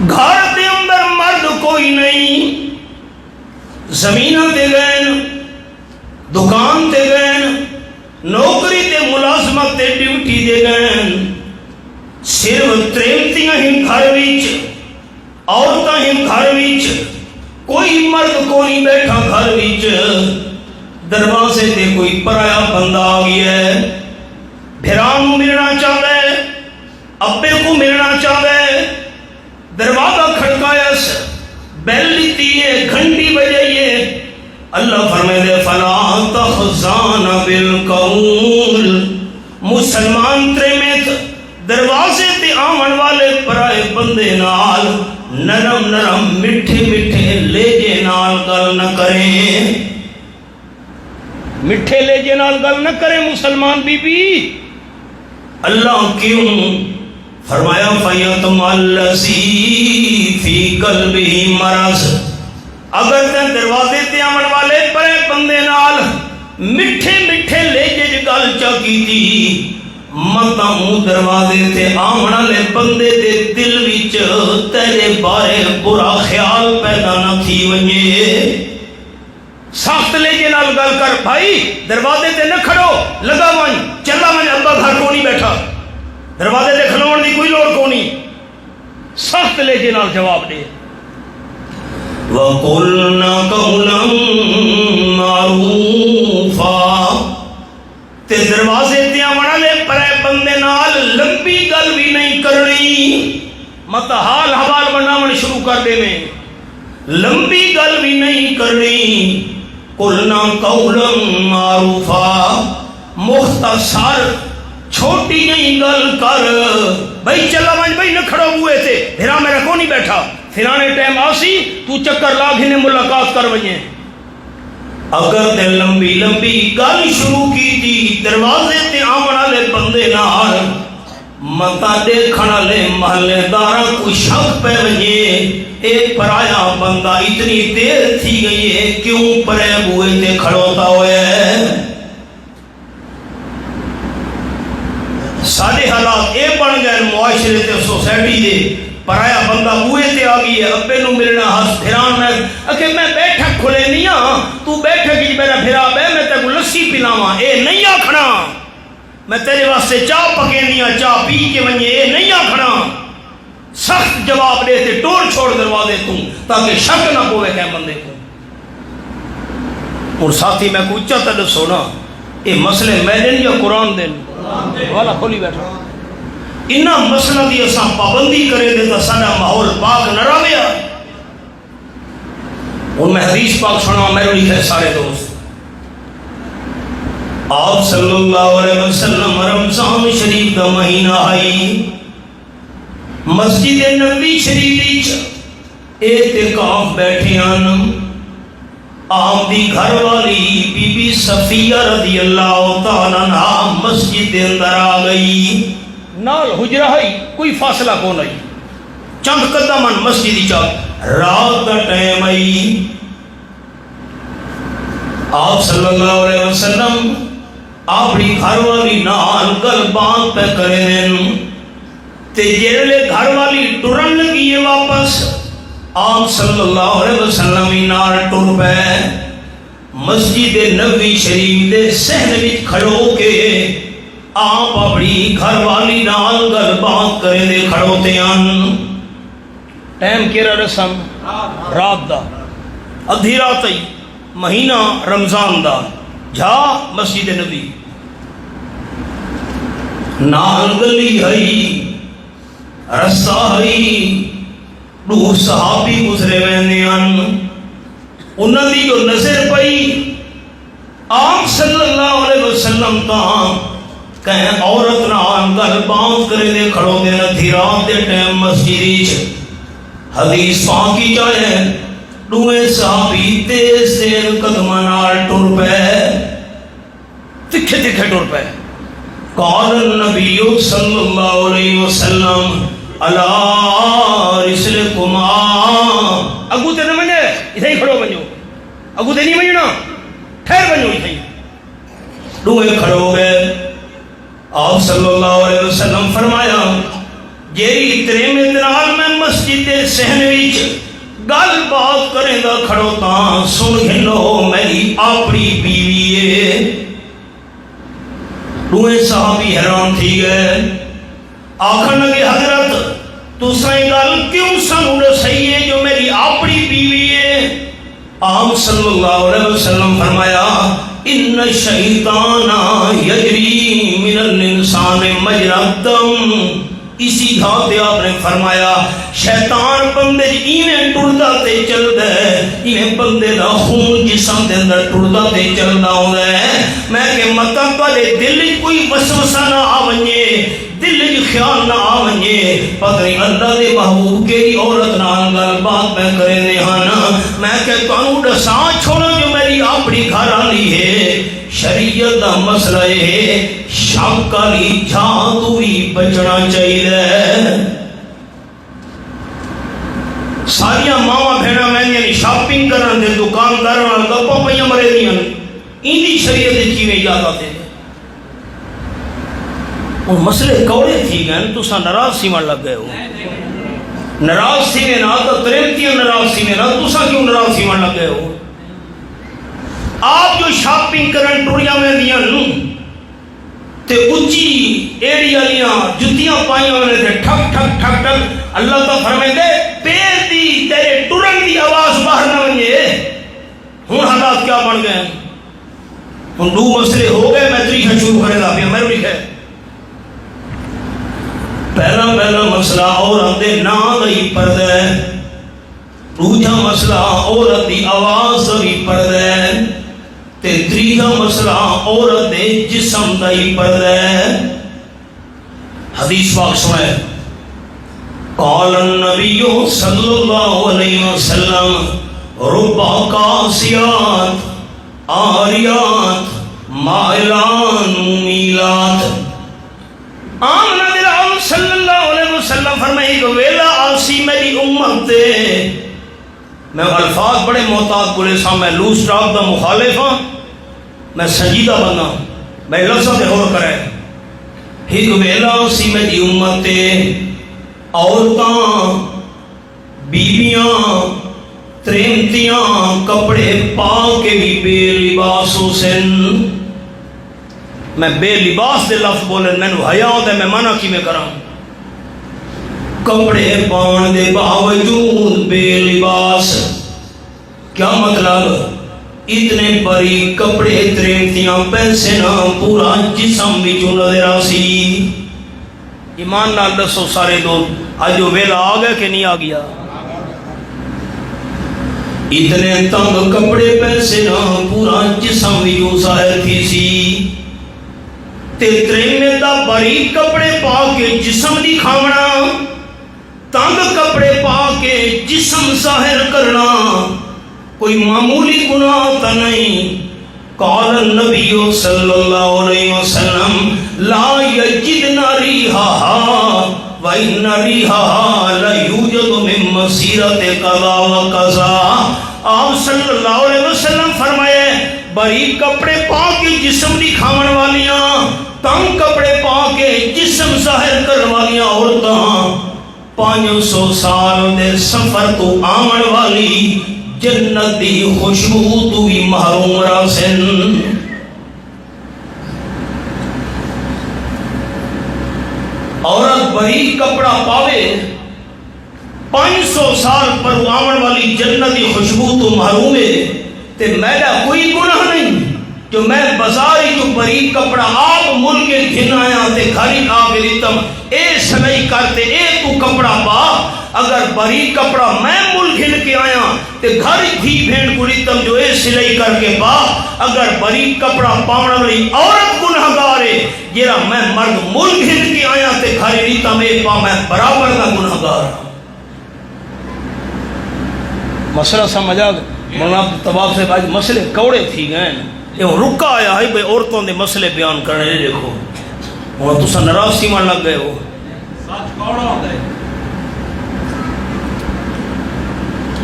گھر دے اندر مرد کوئی نہیں زمینہ تے گئن دکان تے گئن نوکری تے ملازمت تے ڈیوٹی دے گئن صرف تریمتیاں ہی گھر ویچ عورتاں ہی گھر ویچ کوئی مرد کو نہیں بیٹھا گھر ویچ دروازے تے کوئی پرایا بندہ آ گیا ہے بھران کو ملنا چاہتا ہے ابے کو ملنا چاہتا ہے دروازہ کھڑکایا بیل لیتی ہے گھنٹی بجائیے اللہ فرمائے دے فلا تخزان بالقول مسلمان تریمیت دروازے تے آمن والے پرائے بندے نال نرم نرم مٹھے مٹھے لیجے نال گل نہ کرے مٹھے لیجے نال گل نہ کرے مسلمان بی بی اللہ کیوں فرمایا فیطمع الذی فی قلبہ مرض اگر تے دروازے تے آمن والے پرائے بندے نال مٹھے مٹھے لیجے گل چا کیتی مطمئن دروازے تے آمن والے بندے دے دل وچ تیرے بارے برا خیال پیدا نہ تھی ونجے سخت لے کے نال گل کر بھائی دروازے تے نہ کھڑو لگا ون چلا ون ابا گھر کو نہیں بیٹھا دروازے تے کھلون دی کوئی لوڑ کو نہیں سخت لے کے نال جواب دے وَقُلْنَا قَوْلًا مَعْرُوفًا تے دروازے تے آمن والے پرے بندے نال لمبی گل بھی نہیں کرنی مت حال حوال بناون شروع کر دے میں لمبی گل بھی نہیں کرنی قلنا قولا معروفا مختصر چھوٹی نہیں گل کر بھائی چلا ون بھائی نہ کھڑو ہوئے تھے پھرا میرا کو نہیں بیٹھا پھرانے ٹائم آسی تو چکر لا گھنے ملاقات کر وجیں اگر تے لمبی لمبی گل شروع کی تھی دروازے تے آمن والے بندے نال متا دیکھن والے محلے دار کو شک پہ وجے اے پرایا بندہ اتنی دیر تھی گئی ہے کیوں پرے بوئے تے کھڑوتا ہوئے سارے حالات یہ بن گئے معاشرے تے سوسائٹی دے پرایا بندہ بوئے تے آ گئی ہے ابے نو ملنا ہس پھران میں بیٹھک کھلے نہیں ہاں تو بیٹھک جی میرا پھرا بے میں تے کو لسی پلاواں اے نہیں آکھنا میں تیرے واسطے چاہ پکینی ہاں چاہ پی کے ونجے اے نہیں آکھنا سخت جواب دے تے ٹور چھوڑ کروا دے تو تاکہ شک نہ پوے کہ بندے کو اور ساتھی میں کو اچھا تے دسو نا یہ مسئلے میں دین یا قرآن دین والا کھولی بیٹھا انہاں مسئلہ دی اساں پابندی کرے دے تو ساڈا ماحول پاک نہ رہیا اور میں حدیث پاک سنا میرے لکھے سارے دوست آپ صلی اللہ علیہ وسلم رمضان شریف دا مہینہ آئی مسجد نبی شریف اعتکاف بیٹھے ہیں آپ دی گھر والی بی بی صفیہ رضی اللہ تعالیٰ عنہ مسجد دے اندر آ گئی نال حجرہ ہے کوئی فاصلہ کو نہیں چند قدم مسجد ہی چاہ رات دا ٹائم آئی آپ صلی اللہ علیہ وسلم اپنی گھر والی نال گل بات پہ کرے دیں تے جیرلے گھر والی ٹرن لگی ہے واپس آپ صلی اللہ علیہ وسلم نال ٹر پہ مسجد نبوی شریف دے صحن وچ کھڑو کے آپ اپنی گھر والی نال گل بات کرے دے کھڑوتے ہیں ٹائم کیرا رسم رات دا ادھی رات ہی مہینہ رمضان دا جا مسجد نبی نال گلی ہئی رسہ ہئی دو صحابی گزرے ویندے ہیں انہاں دی جو نظر پئی آپ صلی اللہ علیہ وسلم تاں کہیں عورت نال گل بات کرے دے کھڑو دے ادھی رات دے ٹائم مسجد وچ حدیث پاک کی جائے دوے صحابی تیز تیز قدماں نال ٹر پے تکھے تکھے ٹر پے قال النبی صلی اللہ علیہ وسلم الا رسلکما اگو تے نہ منجے اتھے ہی کھڑو بنجو اگو تے نہیں منجنا ٹھہر بنجو اتھے ہی دوے کھڑو گئے آپ صلی اللہ علیہ وسلم فرمایا جیری ترے میں نال میں مسجد صحن وچ گل بات کریں دا کھڑو تاں سن گھنو میری اپنی بیوی ہے دوے صحابی حیران تھی گئے آخر لگے حضرت تو سائیں گل کیوں سانو دسئی ہے جو میری اپنی بیوی ہے آپ صلی اللہ علیہ وسلم فرمایا ان الشیطان یجری من الانسان مجری الدم اسی دھاتے آپ نے فرمایا شیطان بندے ایویں ٹردا تے چلدا ہے ایویں بندے دا خون جسم دے اندر ٹردا تے چلدا ہوندا ہے میں کہ متا تواڈے دل وچ کوئی وسوسہ نہ آوے دل وچ خیال نہ آوے پتہ نہیں اللہ دے محبوب کیڑی عورت نال گل بات پہ کرے نے ہن میں کہ تانوں دساں چھوڑو جو میری اپنی گھر والی ہے شریعت دا مسئلہ ہے شک والی جان تو بھی بچنا چاہیے ساریا ماواں بھیڑاں میں شاپنگ کرن دے دکاندار نال گپاں پئیاں مرے دیاں ایندی شریعت وچ کیویں اجازت ہے وہ مسئلے کوڑے تھی گئے تساں ناراض سیون لگ گئے ہو ناراض تھی نہ تو ترمتیاں ناراض تھی نہ تساں کیوں ناراض سیون لگ گئے ہو آپ جو شاپنگ کرن ٹریاں میں دیاں تے اچھی ایڑی والیاں جتیاں پائیاں نے تے ٹھک ٹھک ٹھک ٹھک اللہ تو فرمائے پیر دی تیرے ٹرن دی آواز باہر نہ ونجے ہن حالات کیا بن گئے ہن دو مسئلے ہو گئے میں طریقہ شروع کرے دا پیا میں لکھے پہلا مسئلہ عورت دے نام دی پردہ ہے دوجا مسئلہ عورت دی آواز دی پردہ ہے تے تیجا مسئلہ عورت دے جسم دی پردہ ہے حدیث پاک سنائے قال النبی صلی اللہ علیہ وسلم رب قاسیات آریات مائلان میلات آمنہ دل عام صلی اللہ علیہ وسلم فرمائی کہ ویلا آسی میری امت تے میں الفاظ بڑے محتاط بولے سا میں لوس ٹاک دا مخالف ہاں میں سنجیدہ بندہ میں لفظہ تے غور کرے ایک ویلا سی میری امت عورتاں بیویاں تریمتیاں کپڑے پا کے بھی بے لباس ہو سن. میں بے لباس دے لفظ بولے میں نے حیا ہوتا ہے میں منع کی میں کراں. کپڑے پان دے باوجود بے لباس. کیا مطلب؟ اتنے بری کپڑے تریمتیاں پیسے نہ پورا جسم بھی جو نظر آسی. ایمان نال دسو سارے دوست آج جو ویلا آ گیا کہ نہیں آ گیا؟ اتنے تنگ کپڑے پیسے نہ پورا جسم بھی جو ظاہر تھی سی. تے تریمے دا بری کپڑے پا کے جسم دکھاونا، تنگ کپڑے پا کے جسم ظاہر کرنا کوئی معمولی گناہ تا نہیں. قال النبی صلی اللہ علیہ وسلم لا یجدن ریحہا وَإِنَّ رِيحَهَا لَيُوجَدُ مِن مَّسِيرَةِ قَضَا وَقَضَا. آپ صلی اللہ علیہ وسلم فرمائے بری کپڑے پا کے جسم دکھاون والیاں، تنگ کپڑے پا کے جسم ظاہر کرن والیاں عورتاں 500 سال دے سفر تو آمن والی جنت دی خوشبو تو بھی محروم راسن. عورت بری کپڑا پاوے 500 سال پر آمن والی جنت دی خوشبو تو محروم ہے. تے میرا کوئی گناہ نہیں جو میں بازاری جو بری کپڑا آپ مل کے گھن آیا تے گھری آگے لیتم اے سلائی کرتے اے تو کپڑا پا. اگر بری کپڑا میں مل گھن کے آیا تے گھر تھی بھین کو لیتم جو اے سلائی کر کے پا. اگر بری کپڑا پاونا والی عورت گناہگار ہے جیرا میں مرد مل گھن کے آیا تے گھری لیتم اے پا میں برابر کا گناہگار. مسئلہ سمجھ آ گیا؟ مولانا طباب سے بھائی مسئلے کوڑے تھی گئے یہ رکا آیا ہے بھئی عورتوں دے مسئلے بیان کرنے لے. دیکھو وہ تو سن ناراض من لگ گئے ہو. سچ کوڑا ہوتا ہے.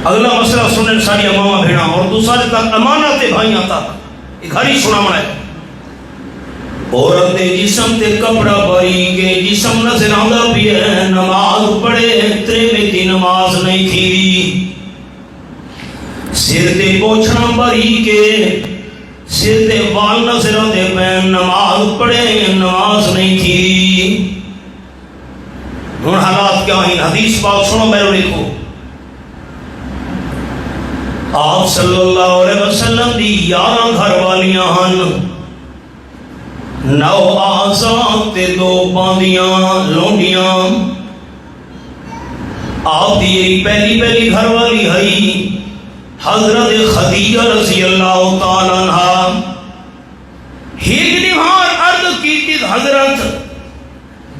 اگلا مسئلہ سنن ساری امامہ بھیڑا اور دوسرے تک امانت بھائیاں تک ایک ہری سنا منا ہے. عورت جسم تے کپڑا بری کے جسم نظر آندا بھی ہے نماز پڑھے تیرے دی نماز نہیں تھی. سر تے پوچھنا بری کے سر تے وال نظر آندے پہ نماز پڑھے نماز نہیں تھی. ہن حالات کیا ہیں؟ حدیث پاک سنو میرے لکھو. آپ صلی اللہ علیہ وسلم دی 11 گھر والیاں ہن 9 آزاد تے 2 باندیاں لونڈیاں. آپ دی پہلی گھر والی ہے حضرت خدیجہ رضی اللہ تعالیٰ عنہ. ایک نہار عرض کی تھی حضرت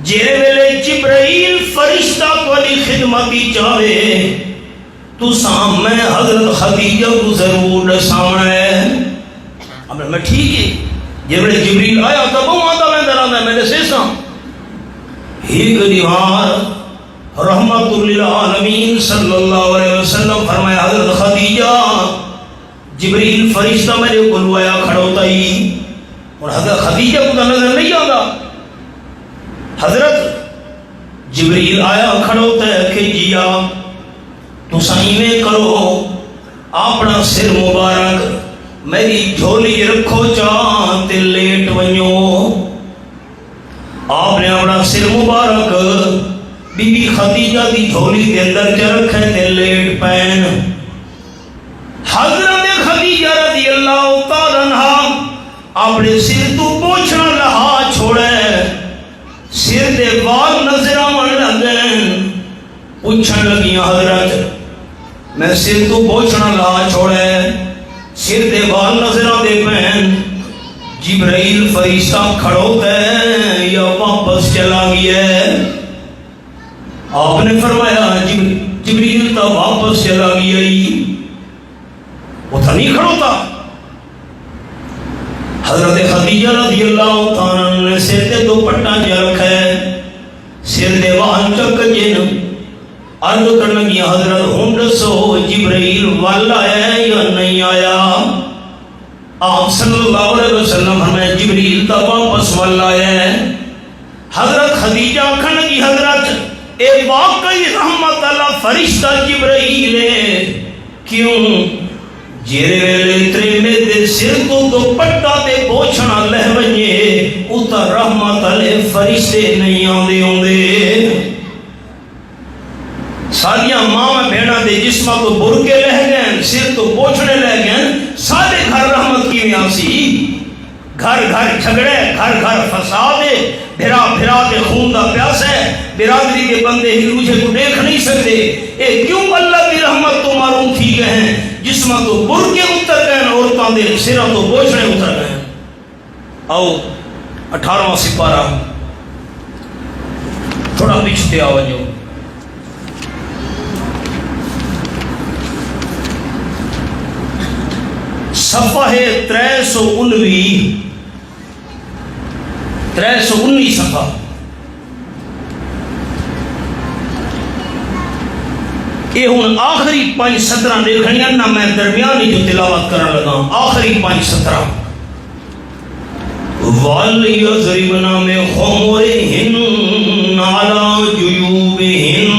جیرے ویلے جبرائیل فرشتہ والی خدمتی چاہے تو سامنے حضرت خدیجہ کو ضرور سامنے ہے. اب میں ٹھیک ہے جب جبریل آیا تب وہ آتا میں درانا میں نے سیسا. ایک نہار رحمت للعالمین صلی اللہ علیہ وسلم فرمایا حضرت خدیجہ جبریل فرشتہ میرے کو آیا کھڑوتا ہی اور حضرت خدیجہ کو نظر نہیں آتا. حضرت جبریل آیا کھڑوتا ہے کہ جیا تو سائیویں کرو اپنا سر مبارک میری جھولی رکھو چاہتے لیٹ ونیو. آپ نے اپنا سر مبارک بی بی خدیجہ دی جھولی کے اندر کیا رکھے تے لیٹ پین. حضرت خدیجہ رضی اللہ تعالیٰ عنہ اپنے سر تو پوچھنا لہا چھوڑے سر دے وال نظر آمن لگیں. پوچھن لگیاں حضرت میں سر تو پوچھنا لہا چھوڑے سر دے وال نظر آدے پین. جبرائیل فرشتہ کھڑو ہے یا واپس چلا گیا ہے؟ آپ نے فرمایا جبریل تا واپس چلا گیا ہی وہ تھا نہیں کھڑوتا. حضرت خدیجہ رضی اللہ تعالیٰ نے سر تے دوپٹہ جا رکھا ہے سر دے وال چک جن عرض کرنے گیا حضرت ہوں دسو جبریل والا ہے یا نہیں آیا؟ آپ صلی اللہ علیہ وسلم فرمائے جبریل تا واپس والا ہے. حضرت خدیجہ آکھن لگی حضرت اے واقعی رحمت اللہ فرشتہ جبرائیل ہے، کیوں جیرے ویلے تریمے دے سر تو دوپٹہ دے پوچھنا لہ ونجے اتا رحمت اللہ فرشتے نہیں آندے ہوندے۔ سالیاں ماں بہنا دے جسمہ تو برکے لہ گئے، سر تو پوچھنے لہ گئے، سارے گھر رحمت کی آسی، گھر گھر جھگڑے، گھر گھر فساد ہے، بھرا بھرا دے خون دا پیاس ہے، برادری کے بندے ہی روجے کو دیکھ نہیں سکتے۔ اے کیوں اللہ کی رحمت تو معروم تھی گئے ہیں، جسمہ تو برکے اتر گئے ہیں، عورتاں دے سرہ تو پوچھنے اتر گئے ہیں۔ آؤ 18واں سپارہ تھوڑا پیچھتے آؤ جو صفحہ 319 صفحہ۔ یہ ہوں آخری 5 سطرہ دیکھنی ہے نا، میں درمیانی جو تلاوت کرنے لگا ہوں، آخری 5 سطرہ۔ وَلْيَضْرِبْنَ بِخُمُرِهِنَّ عَلَىٰ جُيُوبِهِنَّ۔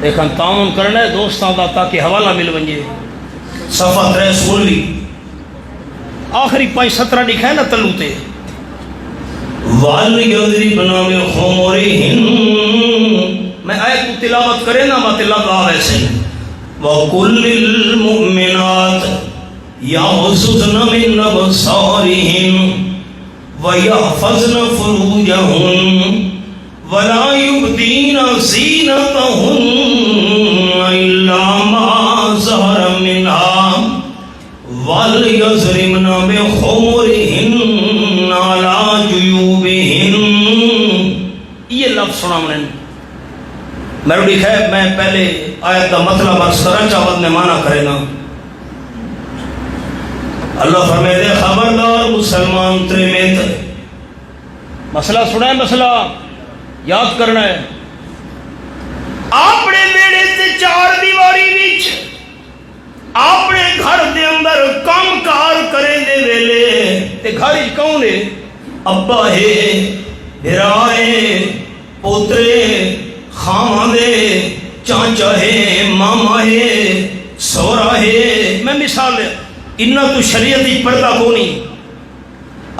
لیکن تعاون کرنا ہے دوستاں دا تاکہ حوالہ مل ونجے۔ صفحہ 319 آخری 5 سطرہ لکھا ہے نا تلوتے۔ وَلْيَضْرِبْنَ بِخُمُرِهِنَّ، میں آیت کو تلاوت کرے نا بات اللہ کا ویسے۔ وَقُلِّ الْمُؤْمِنَاتِ يَغْضُضْنَ مِنْ أَبْصَارِهِنَّ وَيَحْفَظْنَ فُرُوجَهُنَّ وَلَا يُبْدِينَ زِينَتَهُنَّ إِلَّا مَا ظَهَرَ مِنْهَا وَلْيَضْرِبْنَ بِخُمُرِهِنَّ عَلَىٰ جُيُوبِهِنَّ۔ یہ لفظ سنا میں نے لکھا ہے، میں پہلے آیت کا مطلب ارسطرہ چاوت میں معنی کرے نا۔ اللہ فرمائے دے خبردار مسلمان تریمیت، مسئلہ سنا ہے، مسئلہ یاد کرنا ہے۔ اپنے بیڑے تے 4 دیواری وچ اپنے گھر دے اندر کام کار کرے دے ویلے تے گھر وچ کون ہے؟ ابا ہے، بھرا ہے، پوترے، خامہ دے، چاچا ہے، ماما ہے، سورا ہے۔ میں مثال ہے، انہاں تو شریعت ہی پردہ کو نہیں،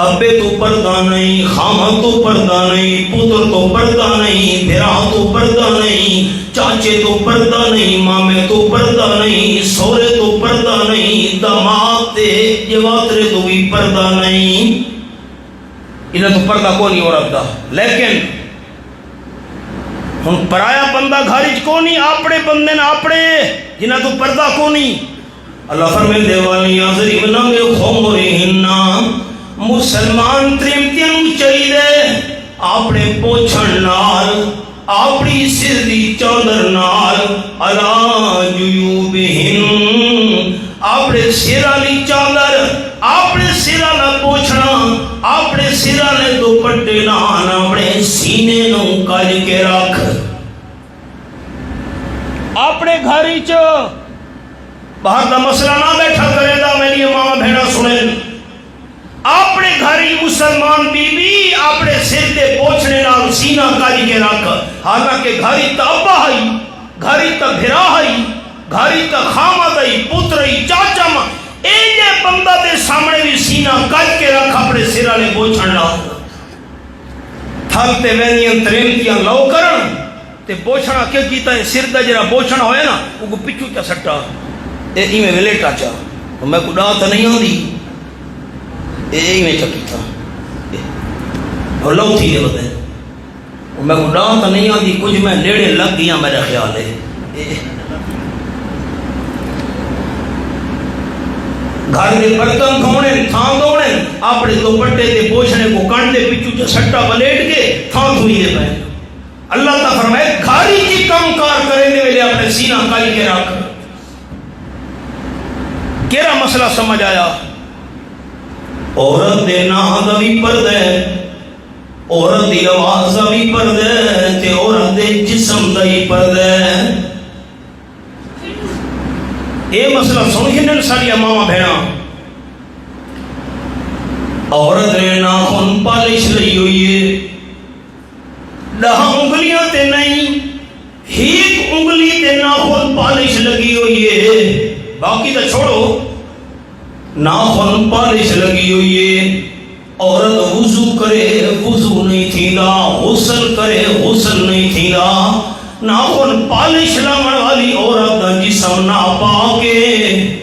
ابے تو پردہ نہیں، خامہ تو پردہ نہیں، پتر تو پردہ نہیں، بھرا تو پردہ نہیں، چاچے تو پردہ نہیں، مامے تو پردہ نہیں، سورے تو پردہ نہیں، داماد تے جواترے تو بھی پردہ نہیں۔ انہاں تو پردہ کو نہیں عورت دا۔ لیکن ہن پرایا بندہ گھر وچ کو نہیں، اپنے بندے نے اپنے جنہاں تو پردہ کو نہیں۔ اللہ فرمائے دے وَلْيَضْرِبْنَ بِخُمُرِهِنَّ، مسلمان تریمتیاں چاہیے اپنے پوچھن نال، اپنی سر دی چادر نال، عَلَىٰ جُيُوبِهِنَّ، اپنے سر والی چادر، اپنے سر والا پوچھنا، اپنے سر والے دوپٹے نال اپنے سینے نوں کج کے رکھ۔ اپنے گھر وچ باہر دا مسئلہ نہ بیٹھا کرے دا، میری ماں بہنا سنیں، اپنے گھر ہی مسلمان بی بی اپنے سر دے پوچھنے نال سینہ کج کے رکھ۔ حالانکہ گھر ہی تا ابا ہے، گھر ہی تا بھرا ہے، گھر ہی تا خامد ہے، پتر ہی، چاچا ماں، اے جے بندہ دے سامنے بھی سینہ کج کے رکھ اپنے سر والے پوچھن نال۔ تھل تے وینیاں تریمتیاں لو کرن تے پوچھنا کیوں کیتا ہے؟ سر دا جڑا پوچھنا ہوئے نا وہ پچھو چا سٹا اے میں ویلیٹا چا، میں کو ڈا تا نہیں آندی، اے میں چکی تھا اور لو تھی دے بدے، میں کو ڈا تا نہیں آندی، کچھ میں نیڑے لگ گیا میرے خیال ہے۔ گھر دے برتن دھونے، تھان دھونے، اپنے دوپٹے دے پوچھنے کو کان دے پچھو چا سٹا بلیٹ کے تھان دھوئی دے پائے۔ اللہ تعالیٰ فرمائے گھاری کی کام کار کرے دے ویلے اپنے سینہ کائی کے رکھ۔ کیرا مسئلہ سمجھ آیا؟ عورت دے نام دا بھی پردہ ہے، عورت دی آواز دا بھی پردہ ہے، تے عورت دے جسم دا ہی پردہ ہے۔ اے مسئلہ سمجھنے ساری ماما بہنا۔ عورت نے ناخن پالش چھوڑو ناخن پالش لگی ہوئی ہے عورت وضو کرے وضو نہیں تھیلا غسل کرے غسل نہیں تھیلا ناخن پالش لاون والی عورت دا جسم ناپاک ہے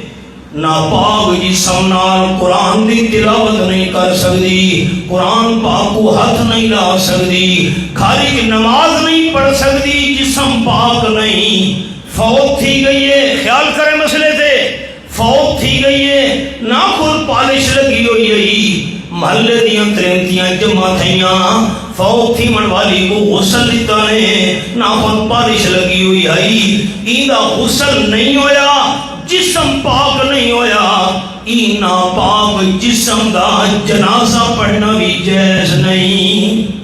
ناپاک جسم نال قرآن دی تلاوت نہیں کر سکتی قرآن پاک کو ہاتھ نہیں لا سکتی کھاری کی نماز نہیں پڑھ سکتی جسم پاک نہیں فوت تھی گئی ہے خیال کرے مسئلے تھے فوت تھی گئی ہے ناخن پالش لگی ہوئی ہے محلے دیاں ترینتیاں جمع تھیاں فوت تھی من والی کو غسل دیتا ہے ناخن پالش لگی ہوئی ہے ایدہ غسل نہیں ہویا جسم پاک نہیں ہویا ای ناپاک جسم دا جنازہ پڑھنا بھی جائز نہیں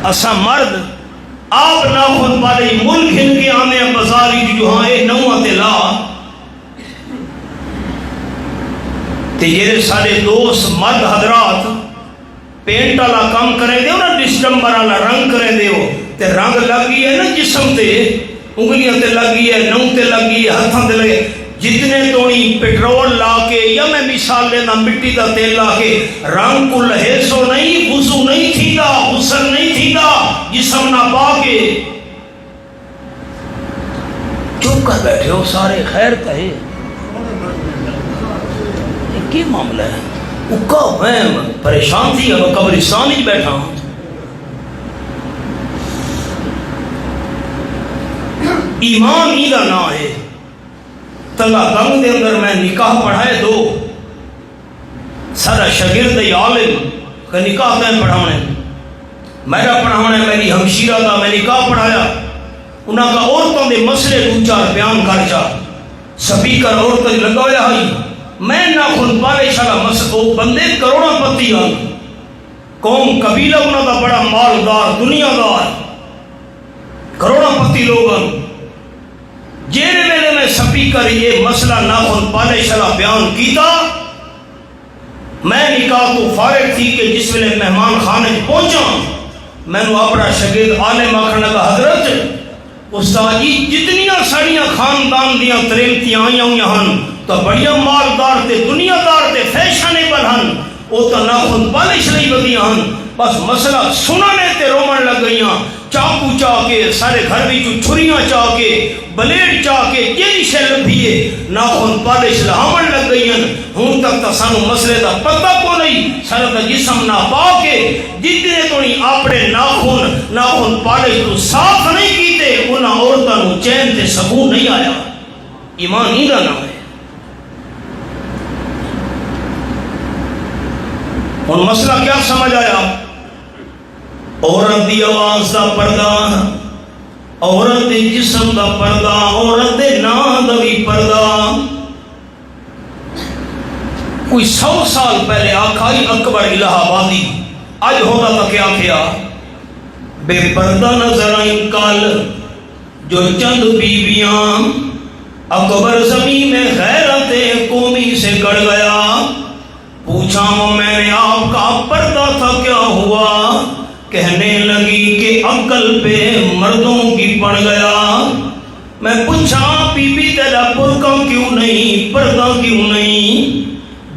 اسا مرد آپ ناخن والی ملک ان کے آنے بزاری جو ہاں اے نوہ تلا تے یہ سارے دوست مرد حضرات پینٹ والا کام کریں دیو نا ڈسٹمبر والا رنگ کریں دیو تے رنگ لگی ہے نا جسم تے انگلیاں تے لگی ہے نو تے لگی ہے ہتھاں تے لگی جتنے تونی پیٹرول لا کے یا میں مثال لینا مٹی دا تیل لا کے رنگ کو لہسو نہیں وضو نہیں تھیدا غسل نہیں تھیدا جسم نہ پاکے چپ کر بیٹھے ہو سارے خیر کہے کی معاملہ ہے اکا میں پریشان تھی اب قبرستان ہی بیٹھا ہوں ایمان ہی کا نا ہے تلا گنگ دے اندر میں نکاح پڑھائے دو سارا شاگرد عالم کا نکاح میں پڑھانے میرا پڑھانے میری ہمشیرہ کا میں نکاح پڑھایا انہاں کا عورتوں دے مسئلے دو چار بیان کر جا سپیکر عورتیں لگایا ہی میں ناخن پالے شالا مسئلہ بندے کروڑا پتی آن قوم قبیلہ انہاں کا بڑا مالدار دنیا دار کروڑا پتی لوگ آن جیرے میرے میں سپیکر یہ مسئلہ ناخن پالے شالا بیان کیتا میں نکاح تو فارغ تھی کہ جس میں مہمان خانے پہنچا میں نے اپنا شاگرد عالم آخر لگا حضرت استاد جی جتنیاں ساڑیاں خاندان دیاں ترینتیاں آئیاں ہوئی ہن تو بڑیا مالدار تے دنیا دار تے فیشنیبل ہن او تو ناخن پالش نہیں بدیاں ہن بس مسئلہ سنانے تے رومن لگ گئیاں چاکو چاہ کے سارے گھر بھی جو چھریاں چاہ کے بلیڈ چاہ کے یہ شے لبھیے ناخن پالش لہامن لگ گئی ہیں ہون تک تا سانو مسئلے دا پتہ کو نہیں سارا تا جسم نہ پاکے جتنے تو نہیں اپنے ناخن پالش تو صاف نہیں کیتے انہاں عورتوں نو چین تے سکون نہیں آیا ایمان ہی دا نام ہے ان مسئلہ کیا سمجھ آیا عورت دی آواز دا پردہ عورت دے جسم دا پردہ عورت دے نام دا بھی پردہ کوئی 100 سال پہلے آقائی اکبر الہ آبادی آج ہوتا تھا کیا کیا بے پردہ نظر آئیں کل جو چند بیویاں اکبر زمین میں غیرت قومی سے گڑ گیا پوچھا میں نے آپ کا پردہ تھا کیا ہوا کہنے لگی کہ عقل پہ مردوں کی پڑ گیا میں پوچھا بی بی تیرا برقع کیوں نہیں پردہ کیوں نہیں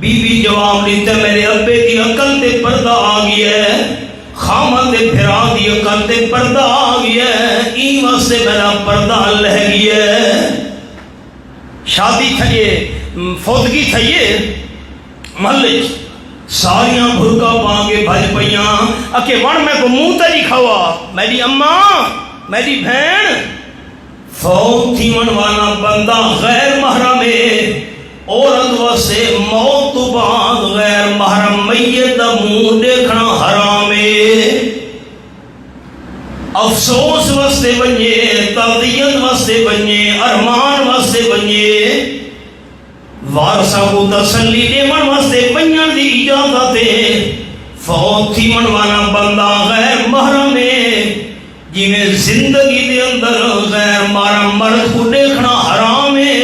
بی بی جواب دیتے میرے ابے دی عقل تے پردہ آ گیا ہے خامد پھرا دی عقل تے پردہ آ گیا ہے ایوہ سے میرا پردہ لہ گیا ہے شادی تھئیے فوتگی تھئیے محلے ساریاں بھرکا پانگے بھج پئیاں اکے وڑ میں کو منہ تے نہیں کھوا میری اماں میری بہن فوت تھی من والا بندہ غیر محرم ہے عورت واسے موت تو بعد غیر محرم میت دا منہ دیکھنا حرام ہے افسوس واسطے بنجے تردیت واسطے بنجے ارمان واسطے بنجے وارثہ کو تسلی دے من واسطے بنیاں دی اجازت ہے فوت تھی من والا بندہ غیر محرم ہے جی میں زندگی دے اندر غیر محرم مرد کو دیکھنا حرام ہے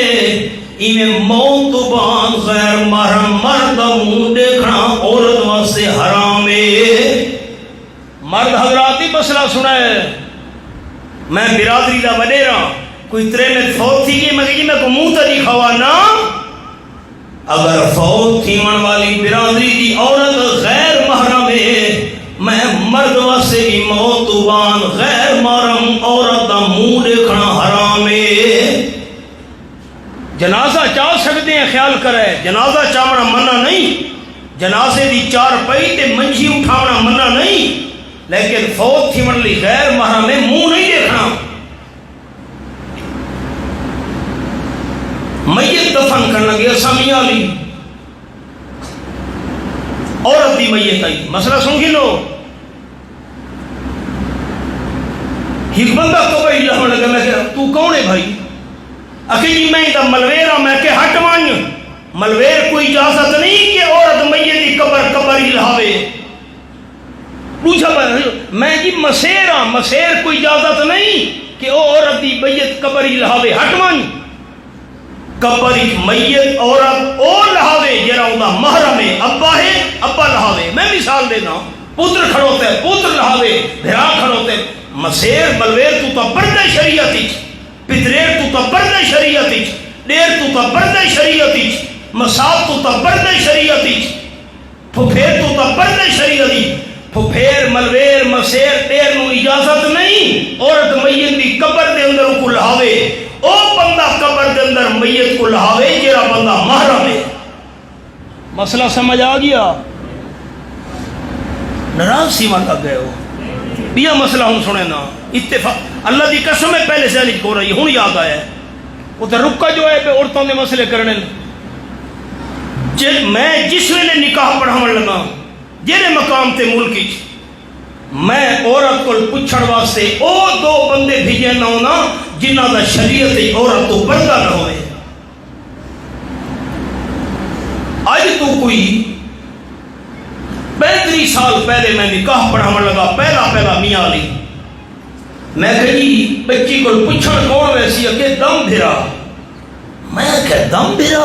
ایویں موت تو بعد غیر محرم مرد منہ دیکھنا عورت واسطے حرام ہے مرد حضراتی مسئلہ سنا ہے میں برادری دا وڈیرا کوئی ترے میں فوت تھی گئی مگر جی میں کو منہ تے دکھاوا نا اگر فوت تھی من والی برادری دی عورت غیر محرم ہے میں مرد واسطے بھی موتوبان غیر محرم عورت دا منہ دیکھنا حرام ہے جنازہ چاہ سکتے ہیں خیال کرے جنازہ چاہنا منع نہیں جنازے دی چار پئی تے منجھی اٹھانا منع نہیں لیکن فوت تھی من لی غیر محرم میں منہ نہیں دیکھنا میت دفن کرنا گیا سامی علی عورت دی میت آئی مسئلہ سن گی لو ایک بندہ تو بھائی لہن لگا میں کہ تو کون ہے بھائی اکی جی میں تا ملویر ہوں میں کہ ہٹ مانیو ملویر کوئی اجازت نہیں کہ عورت میت دی قبر ہی لہاوے پوچھا میں جی مسیر ہوں مسیر کوئی اجازت نہیں کہ عورت دی میت قبر ہی لہاوے ہٹ مانیو قبر میت عورت او لہاوے جرا اوندا محرم ہے ابا لہاوے میں مثال دینا پتر کھڑوتے پتر لہاوے بھرا کھڑوتے مسیر ملویر تو پردہ شریعت پتریر تو پردہ شریعت دیر تو پردہ شریعت مساب تو پردہ شریعت پھپھیر تو پردہ شریعت پھپھیر ملویر مسیر دیر نو اجازت نہیں عورت میت دی قبر دے اندر کو لہاوے او بندہ قبر دے اندر میت کو لہاوے جیرا بندہ محرم ہے مسئلہ سمجھ آ گیا ناراض سی مت گئے ہو بیا مسئلہ ہوں سنے نا اتفاق اللہ دی قسم ہے پہلے سے نہیں کو رہی ہوں یاد آیا ہے وہ تو رکا جو ہے پہ عورتوں نے مسئلے کرنے میں جس ویلے نکاح پڑھاون لگا جیرے مقام تے ملکی میں عورت کو پوچھڑ واسطے او دو بندے بھیجے نہ ہونا جنہ دا شریعت عورت تو پردہ نہ ہوئے آج تو کوئی 35 سال پہلے میں نکاح پڑھاون لگا پہلا میاں علی میں کہی بچی کو پوچھڑ کون ویسی ہے کہ دم بھرا میں کہ دم بھرا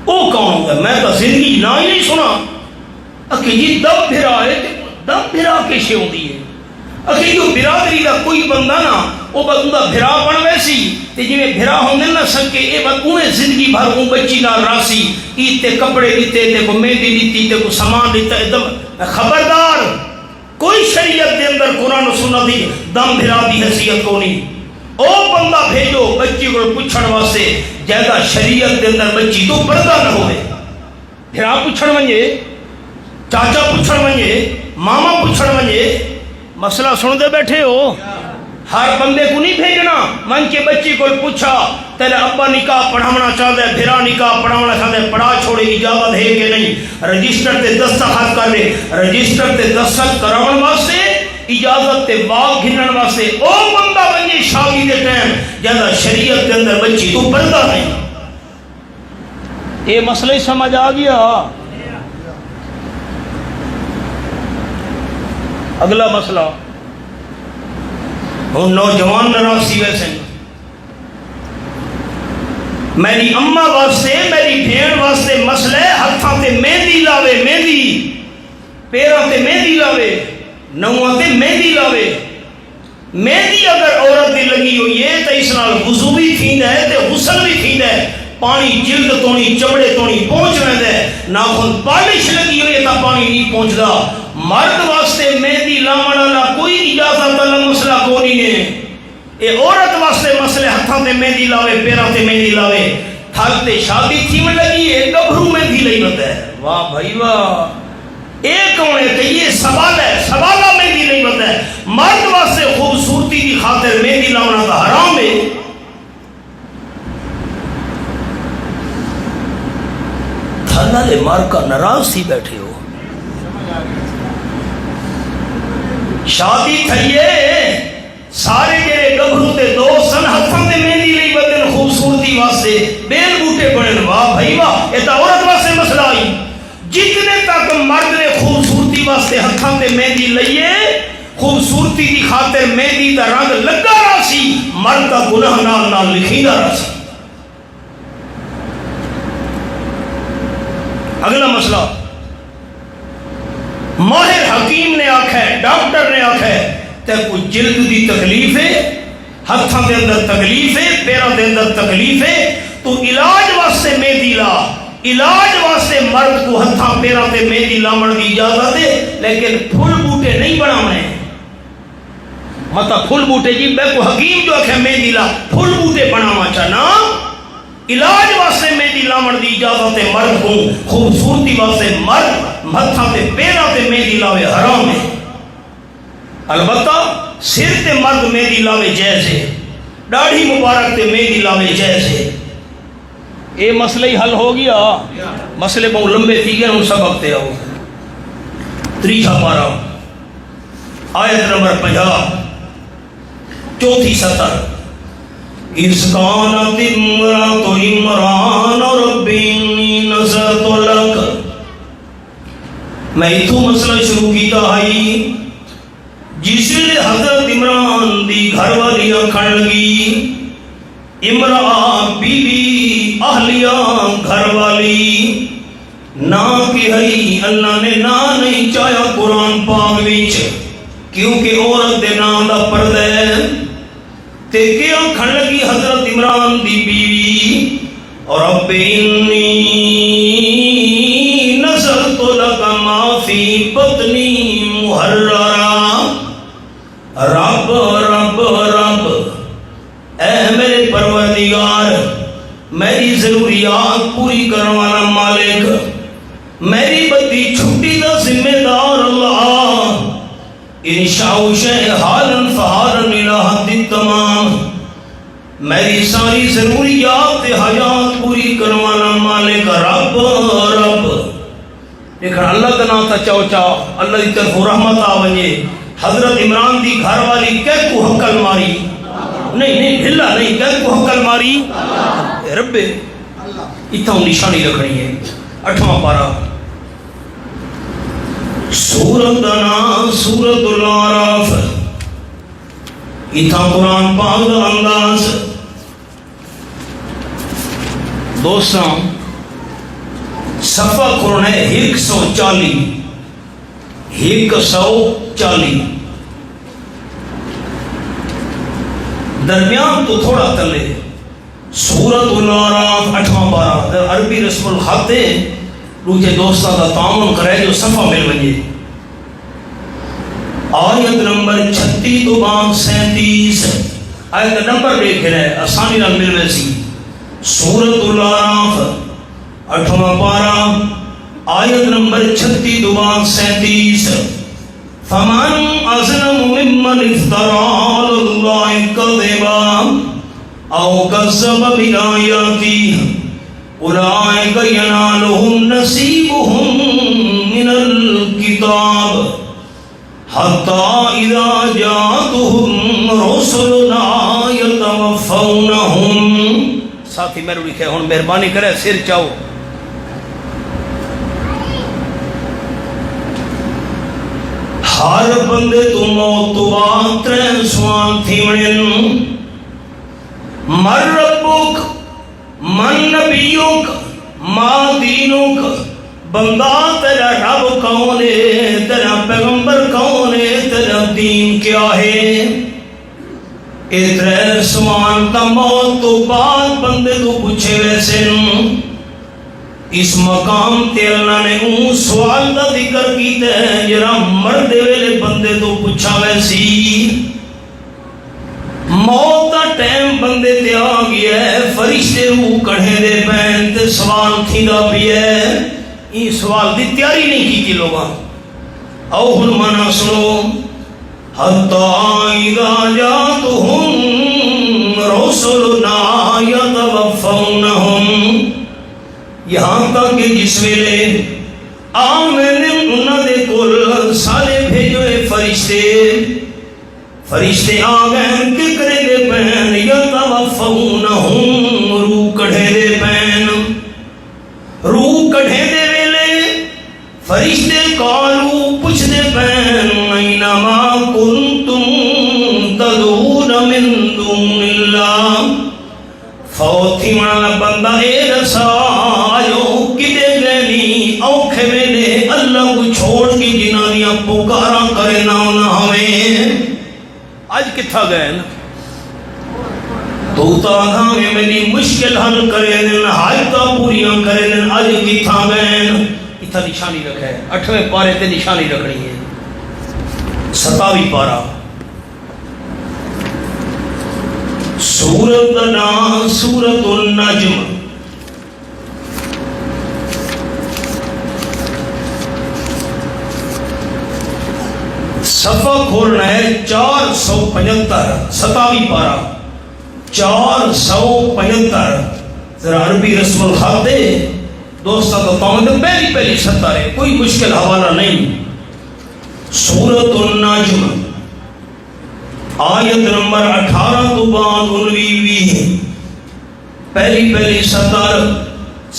او کون ہوگا میں تو زندگی نہ ہی نہیں سنا کہ جی دم بھرا ہے دم بھرا کیسے ہوتی ہے اکی جو برادری دا کوئی بندہ نا وہ بندہ بھرا بن ویسی تے جی میں بھرا ہوں گے نہ سکے اے بات انہیں زندگی بھر ہوں بچی نال راسی ایتے کپڑے دیتے تے کو مہندی دیتی تے کو سامان دیتا دم خبردار کوئی شریعت دے اندر قرآن و سنت دی دم بھرا دی حیثیت کو نہیں او بندہ بھیجو بچی کو پوچھڑ واسطے جیدہ شریعت دے اندر بچی تو پردہ نہ ہوئے بھرا پوچھڑ ونجے چاچا پوچھڑ ونجے ماما پوچھڑ ونجے مسئلہ سن دے بیٹھے ہو ہر بندے کو نہیں بھیجنا من کے بچی کو پوچھا تیرے ابا نکاح پڑھاونا چاہتا ہے بھرا نکاح پڑھاونا چاہتا ہے پڑھا چھوڑے اجازت ہے کہ نہیں رجسٹر تے دستخط کر لے رجسٹر تے دستخط کراون واسطے اجازت تے باغ گھنن واسطے او بندہ بنجے شادی دے ٹائم جیسا شریعت کے اندر بچی تو پردہ نہیں یہ مسئلہ سمجھ آ گیا اگلا مسئلہ ہوں نوجوان نراسی ویسے میری اماں واسطے میری بھیڑ واسطے مسئلہ ہتھاں تے مہندی لاوے مہندی پیراں تے مہندی لاوے نواں تے مہندی لاوے مہندی اگر عورت دی لگی ہوئی ہے تو اس نال وضو بھی تھیندا ہے تے غسل بھی تھیندا ہے پانی جلد تونی چمڑے تونی پہنچ ویندا ہے ناخن پالش لگی ہوئی ہے تا پانی نہیں پہنچدا مرد واسطے مہندی لاون والا کوئی اجازت والا مسئلہ کوئی نہیں ہے اے عورت واسطے مسئلے ہتھاں تے مہندی لاوے پیراں تے مہندی لاوے تھل تے شادی تھیون لگی ہے گبھرو مہندی لئی بتا ہے واہ بھائی واہ اے کون ہے کہ یہ سوال ہے سوالہ مہندی نہیں بتا ہے مرد واسطے خوبصورتی کی خاطر مہندی لاونا تو حرام ہے تھل والے مار کا ناراض سی بیٹھے ہو شادی تھئیے سارے جڑے گبھرو تے دوستن ہتھاں تے مہندی لئی بدن خوبصورتی واسطے بیل بوٹے بنن واہ بھائی واہ اے تا عورت واسطے مسئلہ آئی جتنے تک مرد نے خوبصورتی واسطے ہتھاں تے مہندی لئیے خوبصورتی دی خاطر مہندی دا رنگ لگا راسی مرد دا گناہ نال نال لکھیندا راسی اگلا مسئلہ ماہر حکیم نے آکھا ہے ڈاکٹر نے آکھا ہے تے کوئی جلد دی تکلیف ہے ہاتھاں دے اندر تکلیف ہے، پیراں دے اندر تکلیف ہے، تو علاج واسطے مہندی لا، علاج واسطے مرد کو ہاتھاں پیراں تے مہندی لاون دی اجازت ہے، لیکن پھل بوٹے نہیں بناونے۔ مطلب پھل بوٹے جی میں کو حکیم جو آکھے مہندی لا پھل بوٹے بناوا چاہنا، علاج واسطے مہندی لاون دی اجازت ہے مرد کو، خوبصورتی واسطے مرد ہاتھاں تے پیراں تے مہندی لاوے حرام ہے۔ البتہ سر تے مرد مہندی لاوے جائز ہے، داڑھی مبارک تے مہندی لاوے جائز ہے۔ یہ مسئلہ ہی حل ہو گیا، مسئلے بہت لمبے تھی گئے، ان سبق تے آؤ۔ تیسرا پارہ آیت نمبر 50 چوتھی سطر، اِذْ قَالَتِ امْرَأَتُ عِمْرَانَ رَبِّ إِنِّي نَذَرْتُ لَكَ۔ میں اتھو مسئلہ شروع کیتا ہے جس لئے حضرت عمران دی گھر والی آکھن لگی، امرأة بی بی اہلیہ گھر والی، نا کہ ہئی اللہ نے نا نہیں چاہیا قرآن پاک وچ، کیونکہ عورت دے نام دا پردہ ہے۔ تے کیا کھڑ لگی حضرت عمران دی بیوی، رب انی نذرت لک ما فی بطنی محررا، رب رب رب اے میرے پروردگار، میری ضروریات پوری کرنے والا مالک، میری بدی چھٹی دا ذمہ دار اللہ، انشاء شے حالاً فحالاً الہ حد تمام، میری ساری ضروریات حیات پوری کرنے والا مالک رب رب۔ لیکن اللہ کا نام تھا چاو چاو، اللہ کی طرف رحمت آوجے۔ حضرت عمران دی گھر والی کہہ کو حقل ماری، نہیں بھلا نہیں، کہہ کو حقل ماری رب، اتنا نشانی رکھنی ہے۔ 8واں پارہ سورت دنا سورت الاعراف، اتھا قرآن پاک دا انداز دوستاں صفحہ قرآن ہے 140 درمیان تو تھوڑا تلے سورت الاعراف 8واں پارہ، عربی رسم الخط ہے، روچے دوستہ دا تعاون کرے جو صفحہ مل بنجے۔ آیت نمبر 36 تو 37، آیت نمبر دیکھ رہے آسانی نال مل ویسی۔ سورت الاعراف 8واں پارہ آیت نمبر 36 تو 37، فمن اظلم ممن افترى على الله كذبا او كذب بآياته اولئک ینالہم نصیبہم من الکتاب حتی اذا جاءتہم رسلنا یتوفونہم۔ ساتھی میرے لکھے ہون مہربانی کرے سر چاہو۔ ہر بندے تو موت تو بات ترین سوال تھی منن، مر ربک، من نبیوک، ما دینوک، بندہ تیرا رب کون ہے، تیرا پیغمبر کون ہے، تیرا دین کیا ہے؟ اترے سوال تا موت تو بعد بندے تو پوچھے ویسے اس مقام تے اللہ نے اون سوال دا ذکر کیتے ہیں جرا مردے ویلے بندے تو پوچھا ویسی۔ موت دا ٹائم بندے تے آ گیا ہے، فرشتے روح کڑھے دے پین تے سوال تھی دا بھی ہے، یہ سوال دی تیاری نہیں کی تھی لوگاں۔ او ہنمانا سنو، حتی اذا جاتہم رسلنا یتوفونہم، یہاں تک کہ جس ویلے آمین انہاں دے کل سارے بھیجوے فرشتے آگئے ککرے دے پین یتوفونہم، روح کڑھے دے پین، روح کڑھے دے ویلے فرشتے قالو پوچھ دے پین اینما کنتم تدعون من دون اللہ، فوتی مانا بندہ اے رسا آئیو کدے گینی اوکھے ویلے اللہ کو چھوڑ کی جنانیاں پکارا کرے نہ ہمیں۔ آج کتھا گئے نا تو تاں میں میری مشکل حل کرے دن حاجتاں پوریاں کرے دن اج کتھاں گئن اتھا نشانی رکھا ہے 8ویں پارے تے نشانی رکھنی ہے 27 پارہ سورت نا سورت النجم صفحہ کھولنا ہے 475 27 پارہ 475 ذرا عربی رسم الخط دے دوستہ تو پاؤں پہلی سطر ہے کوئی مشکل حوالہ نہیں سورت النجم آیت نمبر 18 تو بعد 19 پہلی سطر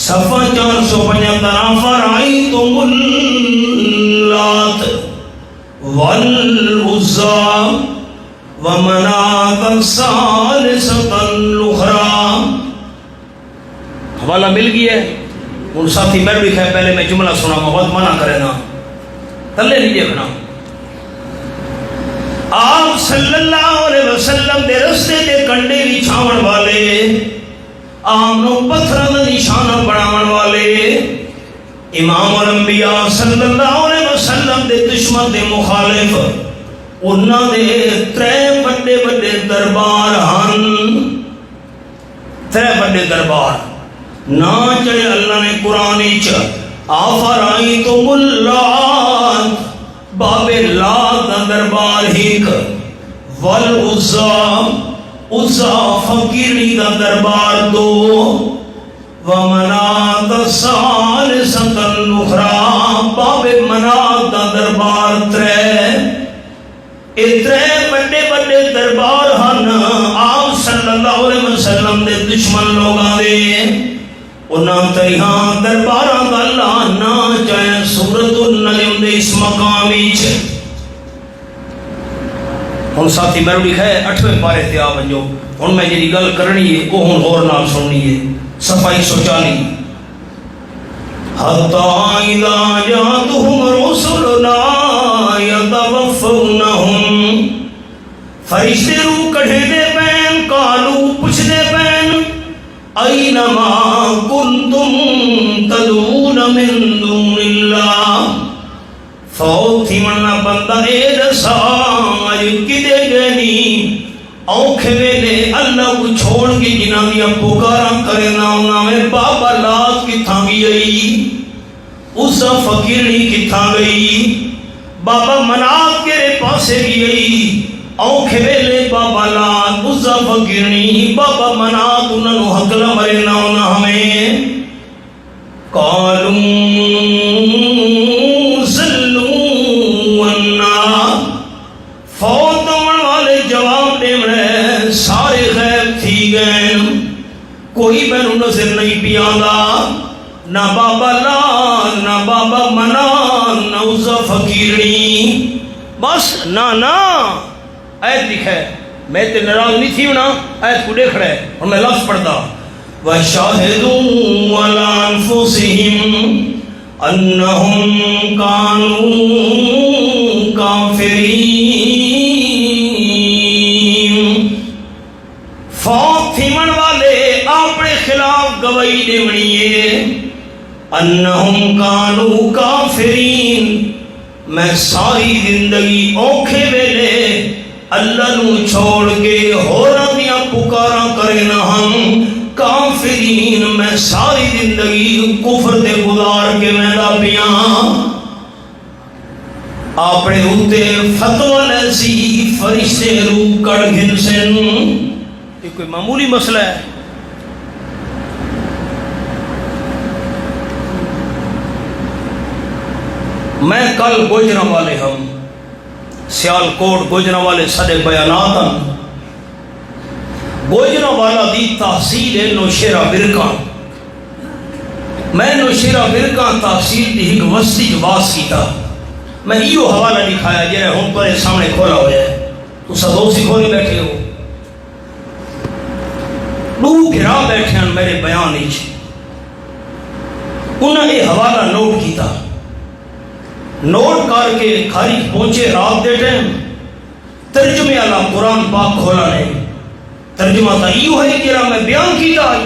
صفحہ 475 فرائیتم اللات والعزى ومناة الثالثة الأخرى حوالہ مل گیا ہے ان ساتھی میں بھی کہا پہلے میں جملہ سنا بہت منع کرے نا تلے نہیں دیکھنا آپ صلی اللہ علیہ وسلم دے رستے دے کنڈے بھی چھاون والے آمنو پتھرہ دا نشانہ بڑھاون والے امام الانبیاء صلی اللہ علیہ وسلم دے دشمن دے مخالف انہاں دے 3 بڑے دربار ہن 3 بڑے دربار نا چاہے اللہ نے قرآن آفرائیتم اللات باب لات دا دربار ہیک والعزا عزا فقیرنی دا دربار 2 ومنات الثالثة الأخرى باب منات دا دربار 3 اے 3 بڑے دربار ہن آپ صلی اللہ علیہ وسلم دے دشمن لوگاں دے انہاں تریہاں درباراں دا اللہ نہ چاہے سورت النجم دے اس مقام وچ ہن ساتھی میں لکھا ہے 8ویں پارے تے آ ونجو ہن میں جڑی گل کرنی ہے او ہن اور نال سننی ہے صفحہ 140 حتی اذا جاءتهم رسلنا يتوفونهم فرشتے روح کڑھے دے پین کالو پوچھ دے پین اینما کنتم تدعون من دون اللہ فوت تھی مننا بندہ اے دسا اج کدے گنی اوکھے ویلے اللہ کو چھوڑ کے جنہاں دیا پکاراں کرے نا انہاں میں بابا لات کتھاں گئی اسا فقیرنی کتھاں گئی بابا منات کے پاسے گئی اوکھے ویلے بابا لات اسا فقیرنی بابا منات انہوں حقلہ مرے نا انہاں ہمیں قالوا ذلوا ونا فوت والے جواب دے میں سارے غیب تھی گئے کوئی بینو نظر نہیں پیادا نہ بابا لال نہ بابا منان نہ عزا فقیرنی بس نا آیت لکھا ہے میں تے نراض نہیں تھی ہونا آیت کو دیکھ رہا ہے اور میں لفظ پڑھتا وَشَاهِدُوا عَلَىٰ أَنفُسِهِمْ أَنَّهُمْ كَانُوا كَافِرِينَ فوت تھیمن والے اپنے خلاف گواہی دیونیے انہم کانو کافرین میں ساری زندگی اوکھے ویلے اللہ نو چھوڑ کے ہوراں دیاں پکاراں کرے نہ ہم کافرین میں ساری زندگی کفر دے گزار کے میں دا پیاں اپنے ہوتے فتوہ لسی فرشتے روح کڑ گھن سن یہ کوئی معمولی مسئلہ ہے میں کل گوجرہ والے ہم سیال کوٹ گوجرہ والے سڑے بیانات ہم گوجرہ والا دی تحصیل ہے نوشیرہ برکان میں نوشیرہ برکان تحصیل دی ایک وسطی جواز کی تھا میں یہ حوالہ دکھایا جائے ہم پر سامنے کھولا ہو جائے تو سدوسی کھولی بیٹھے ہو لوگ گھرا بیٹھے ہیں میرے بیان ایچ انہوں نے حوالہ نوٹ کی تھا نوٹ کر کے خارج پہنچے رات دے ٹائم ترجمے والا قرآن پاک کھولا نہیں ترجمہ تا ایو ہے جڑا میں بیان کیتا آئی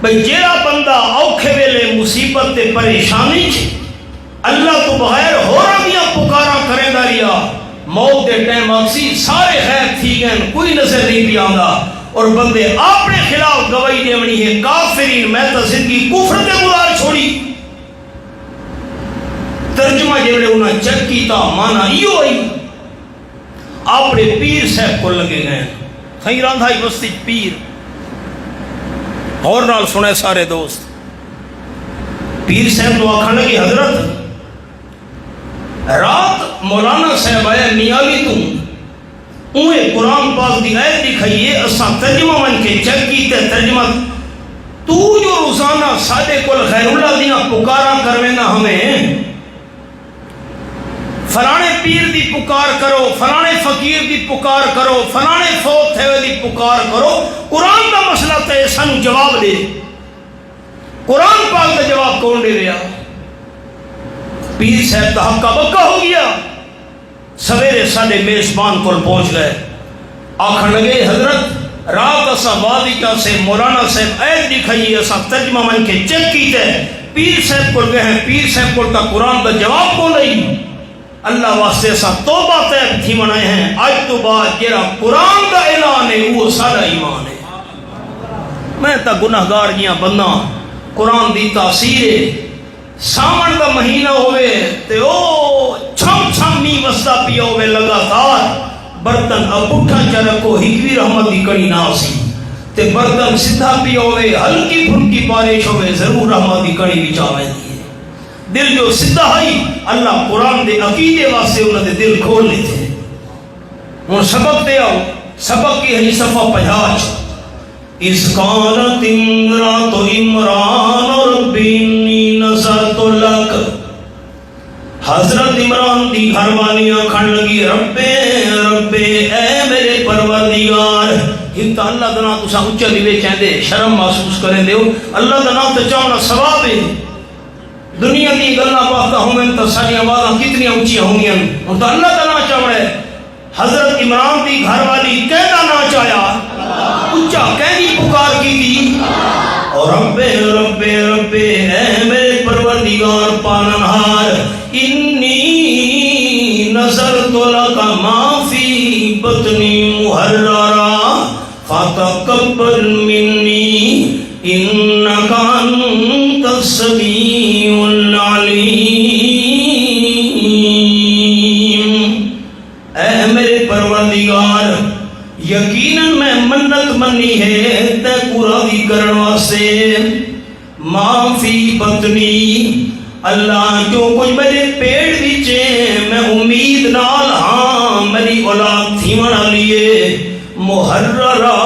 بھئی جڑا بندہ اوکھے ویلے مصیبت تے پریشانی چ اللہ تو بغیر ہورا دیاں پکارا کرے دا ریا موت دے ٹائم آکسی سارے خیر تھی گئن کوئی نظر نہیں بھی آنگا اور بندے اپنے خلاف گواہی دیونی ہے کافرین میں تا زندگی کفر تے گزار چھوڑی. ترجمہ جڑے انہاں چیک کیتا مانا ایو آئی اپنے پیر صاحب کو لگے گئے سہی راندھائی بستی پیر اور نال سنے سارے دوست. پیر صاحب تو آکھن لگی حضرت رات مولانا صاحب آئے نیالی تو اوہ قرآن پاک دی آیت دکھائیے اساں ترجمہ من کے چیک کیتے ترجمہ تو جو روزانہ سادے کل خیر اللہ دینا پکارا کروینا ہمیں فلانے پیر دی پکار کرو فلانے فقیر دی پکار کرو فلانے فوت تھے دی پکار کرو قرآن دا مسئلہ تے سن جواب دے قرآن پاک دا جواب کون دے رہا. پیر صاحب دا حقہ بکا ہو گیا سویرے ساڑے میزبان کو پہنچ گئے آکھن لگے حضرت رات اسا وادی سے مولانا صاحب ایت دکھائیے اسا ترجمہ من کے چیک کیتے پیر صاحب کو گئے ہیں پیر صاحب کو تا قرآن دا جواب کو نہیں اللہ واسطے اسا توبہ تیب تھی منائے ہیں آج تو بعد جیرا قرآن دا اعلان ہے وہ سارا ایمان ہے. میں تا گناہگار جیاں بندہ قرآن دی تاثیر ہے سامن دا مہینہ ہوئے تے او چھم چھم می وستا پیا ہوئے لگاتار برتن اب اٹھا چرکو ہکوی رحمت دی کڑی ناسی تے برتن سدھا پیا ہوئے ہلکی پھلکی بارش ہوئے ضرور رحمت دی کڑی بچاوے دی دل جو سدھا ہی اللہ قرآن دے عقیدے واسطے انہوں نے دل کھول لیتے ان سبق دے آؤ سبق کی ہے صفحہ 50 اس قالت امرات عمران ربی انی نظرت لک حضرت عمران دی گھروانی آکھن لگی ربے اے میرے پروردگار ہمتا اللہ دنا تسا اچھا دیوے چاہدے شرم محسوس کریں دیو اللہ دنا تو چاہنا ثواب ہے دنیا دی گلہ باقا ہوں تو ساری آوازاں کتنی اونچی ہوں گی اور تو اللہ دنا چاہے حضرت عمران دی گھر والی کہنا نہ چاہیا اچھا کہنی پکار کی تھی اور ربے اے میرے پروردگار پاننہار انی نظرت لک ما فی بطنی محررا فتقبل منی انک انت السمیع العلیم. اے میرے پروردگار یقیناً میں منت منی ہے تے پورا بھی کرن واسطے ما فی بطنی اللہ جو کچھ میرے پیٹ وچے میں امید نال ہاں میری اولاد تھیون والیے محررہ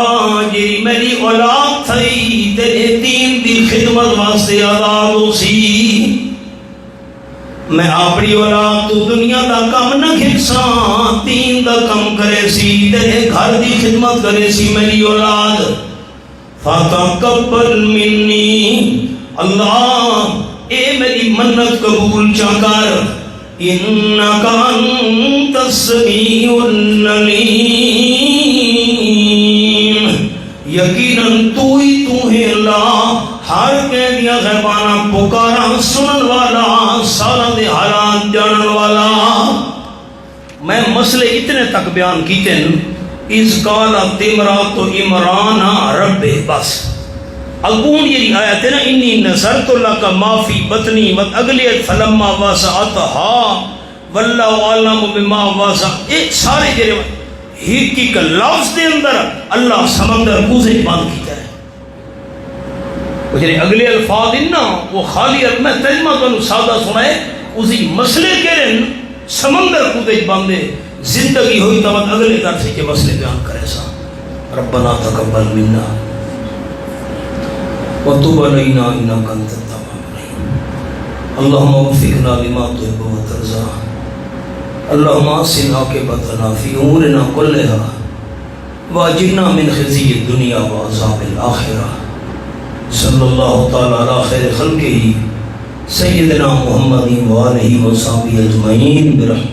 جی میری اولاد تھی تیرے دین دی خدمت واسطے آزاد ہو سی میں اپنی اولاد تو دنیا دا کم نہ کھساں دین دا کم کرے سی تیرے گھر دی خدمت کرے سی میری اولاد فتقبل منی اللہ اے میری منت قبول چاکر انک انت السمیع العلیم یقیناً تو ہی تو ہے اللہ ہر کہہ دیا غیبانہ پکارا سنن والا سارا دے حالات جانن والا. میں مسئلے اتنے تک بیان کیتے ہیں اس قالت امرات عمران رب بس الکون یہ آیت ہے نا انی نظرت لک ما فی بطنی مت اگلی فلما وسعتها واللہ عالم بما وسع ایک سارے جرے ہی کا لفظ دے اندر اللہ سمندر کوزے بند کیتا ہے وہ جنہیں اگلے الفاظ انہا وہ خالی میں ترجمہ کو سادہ سنائے اسی مسئلے کے رن سمندر کوزے بندے زندگی ہوئی تب اگلے درسے کے مسئلے بیان کرے سا ربنا تقبل منا وتوب علینا انک انت التواب الرحیم اللہم وفقنا لما تحب وترضى اللہم احسن عاقبتنا فی امورنا کلها واجرنا من خزي الدنيا وعذاب الآخرة صلی اللہ تعالی علی خیر خلقہ سیدنا محمد وآلہ وصحبہ اجمعین برحمتہ.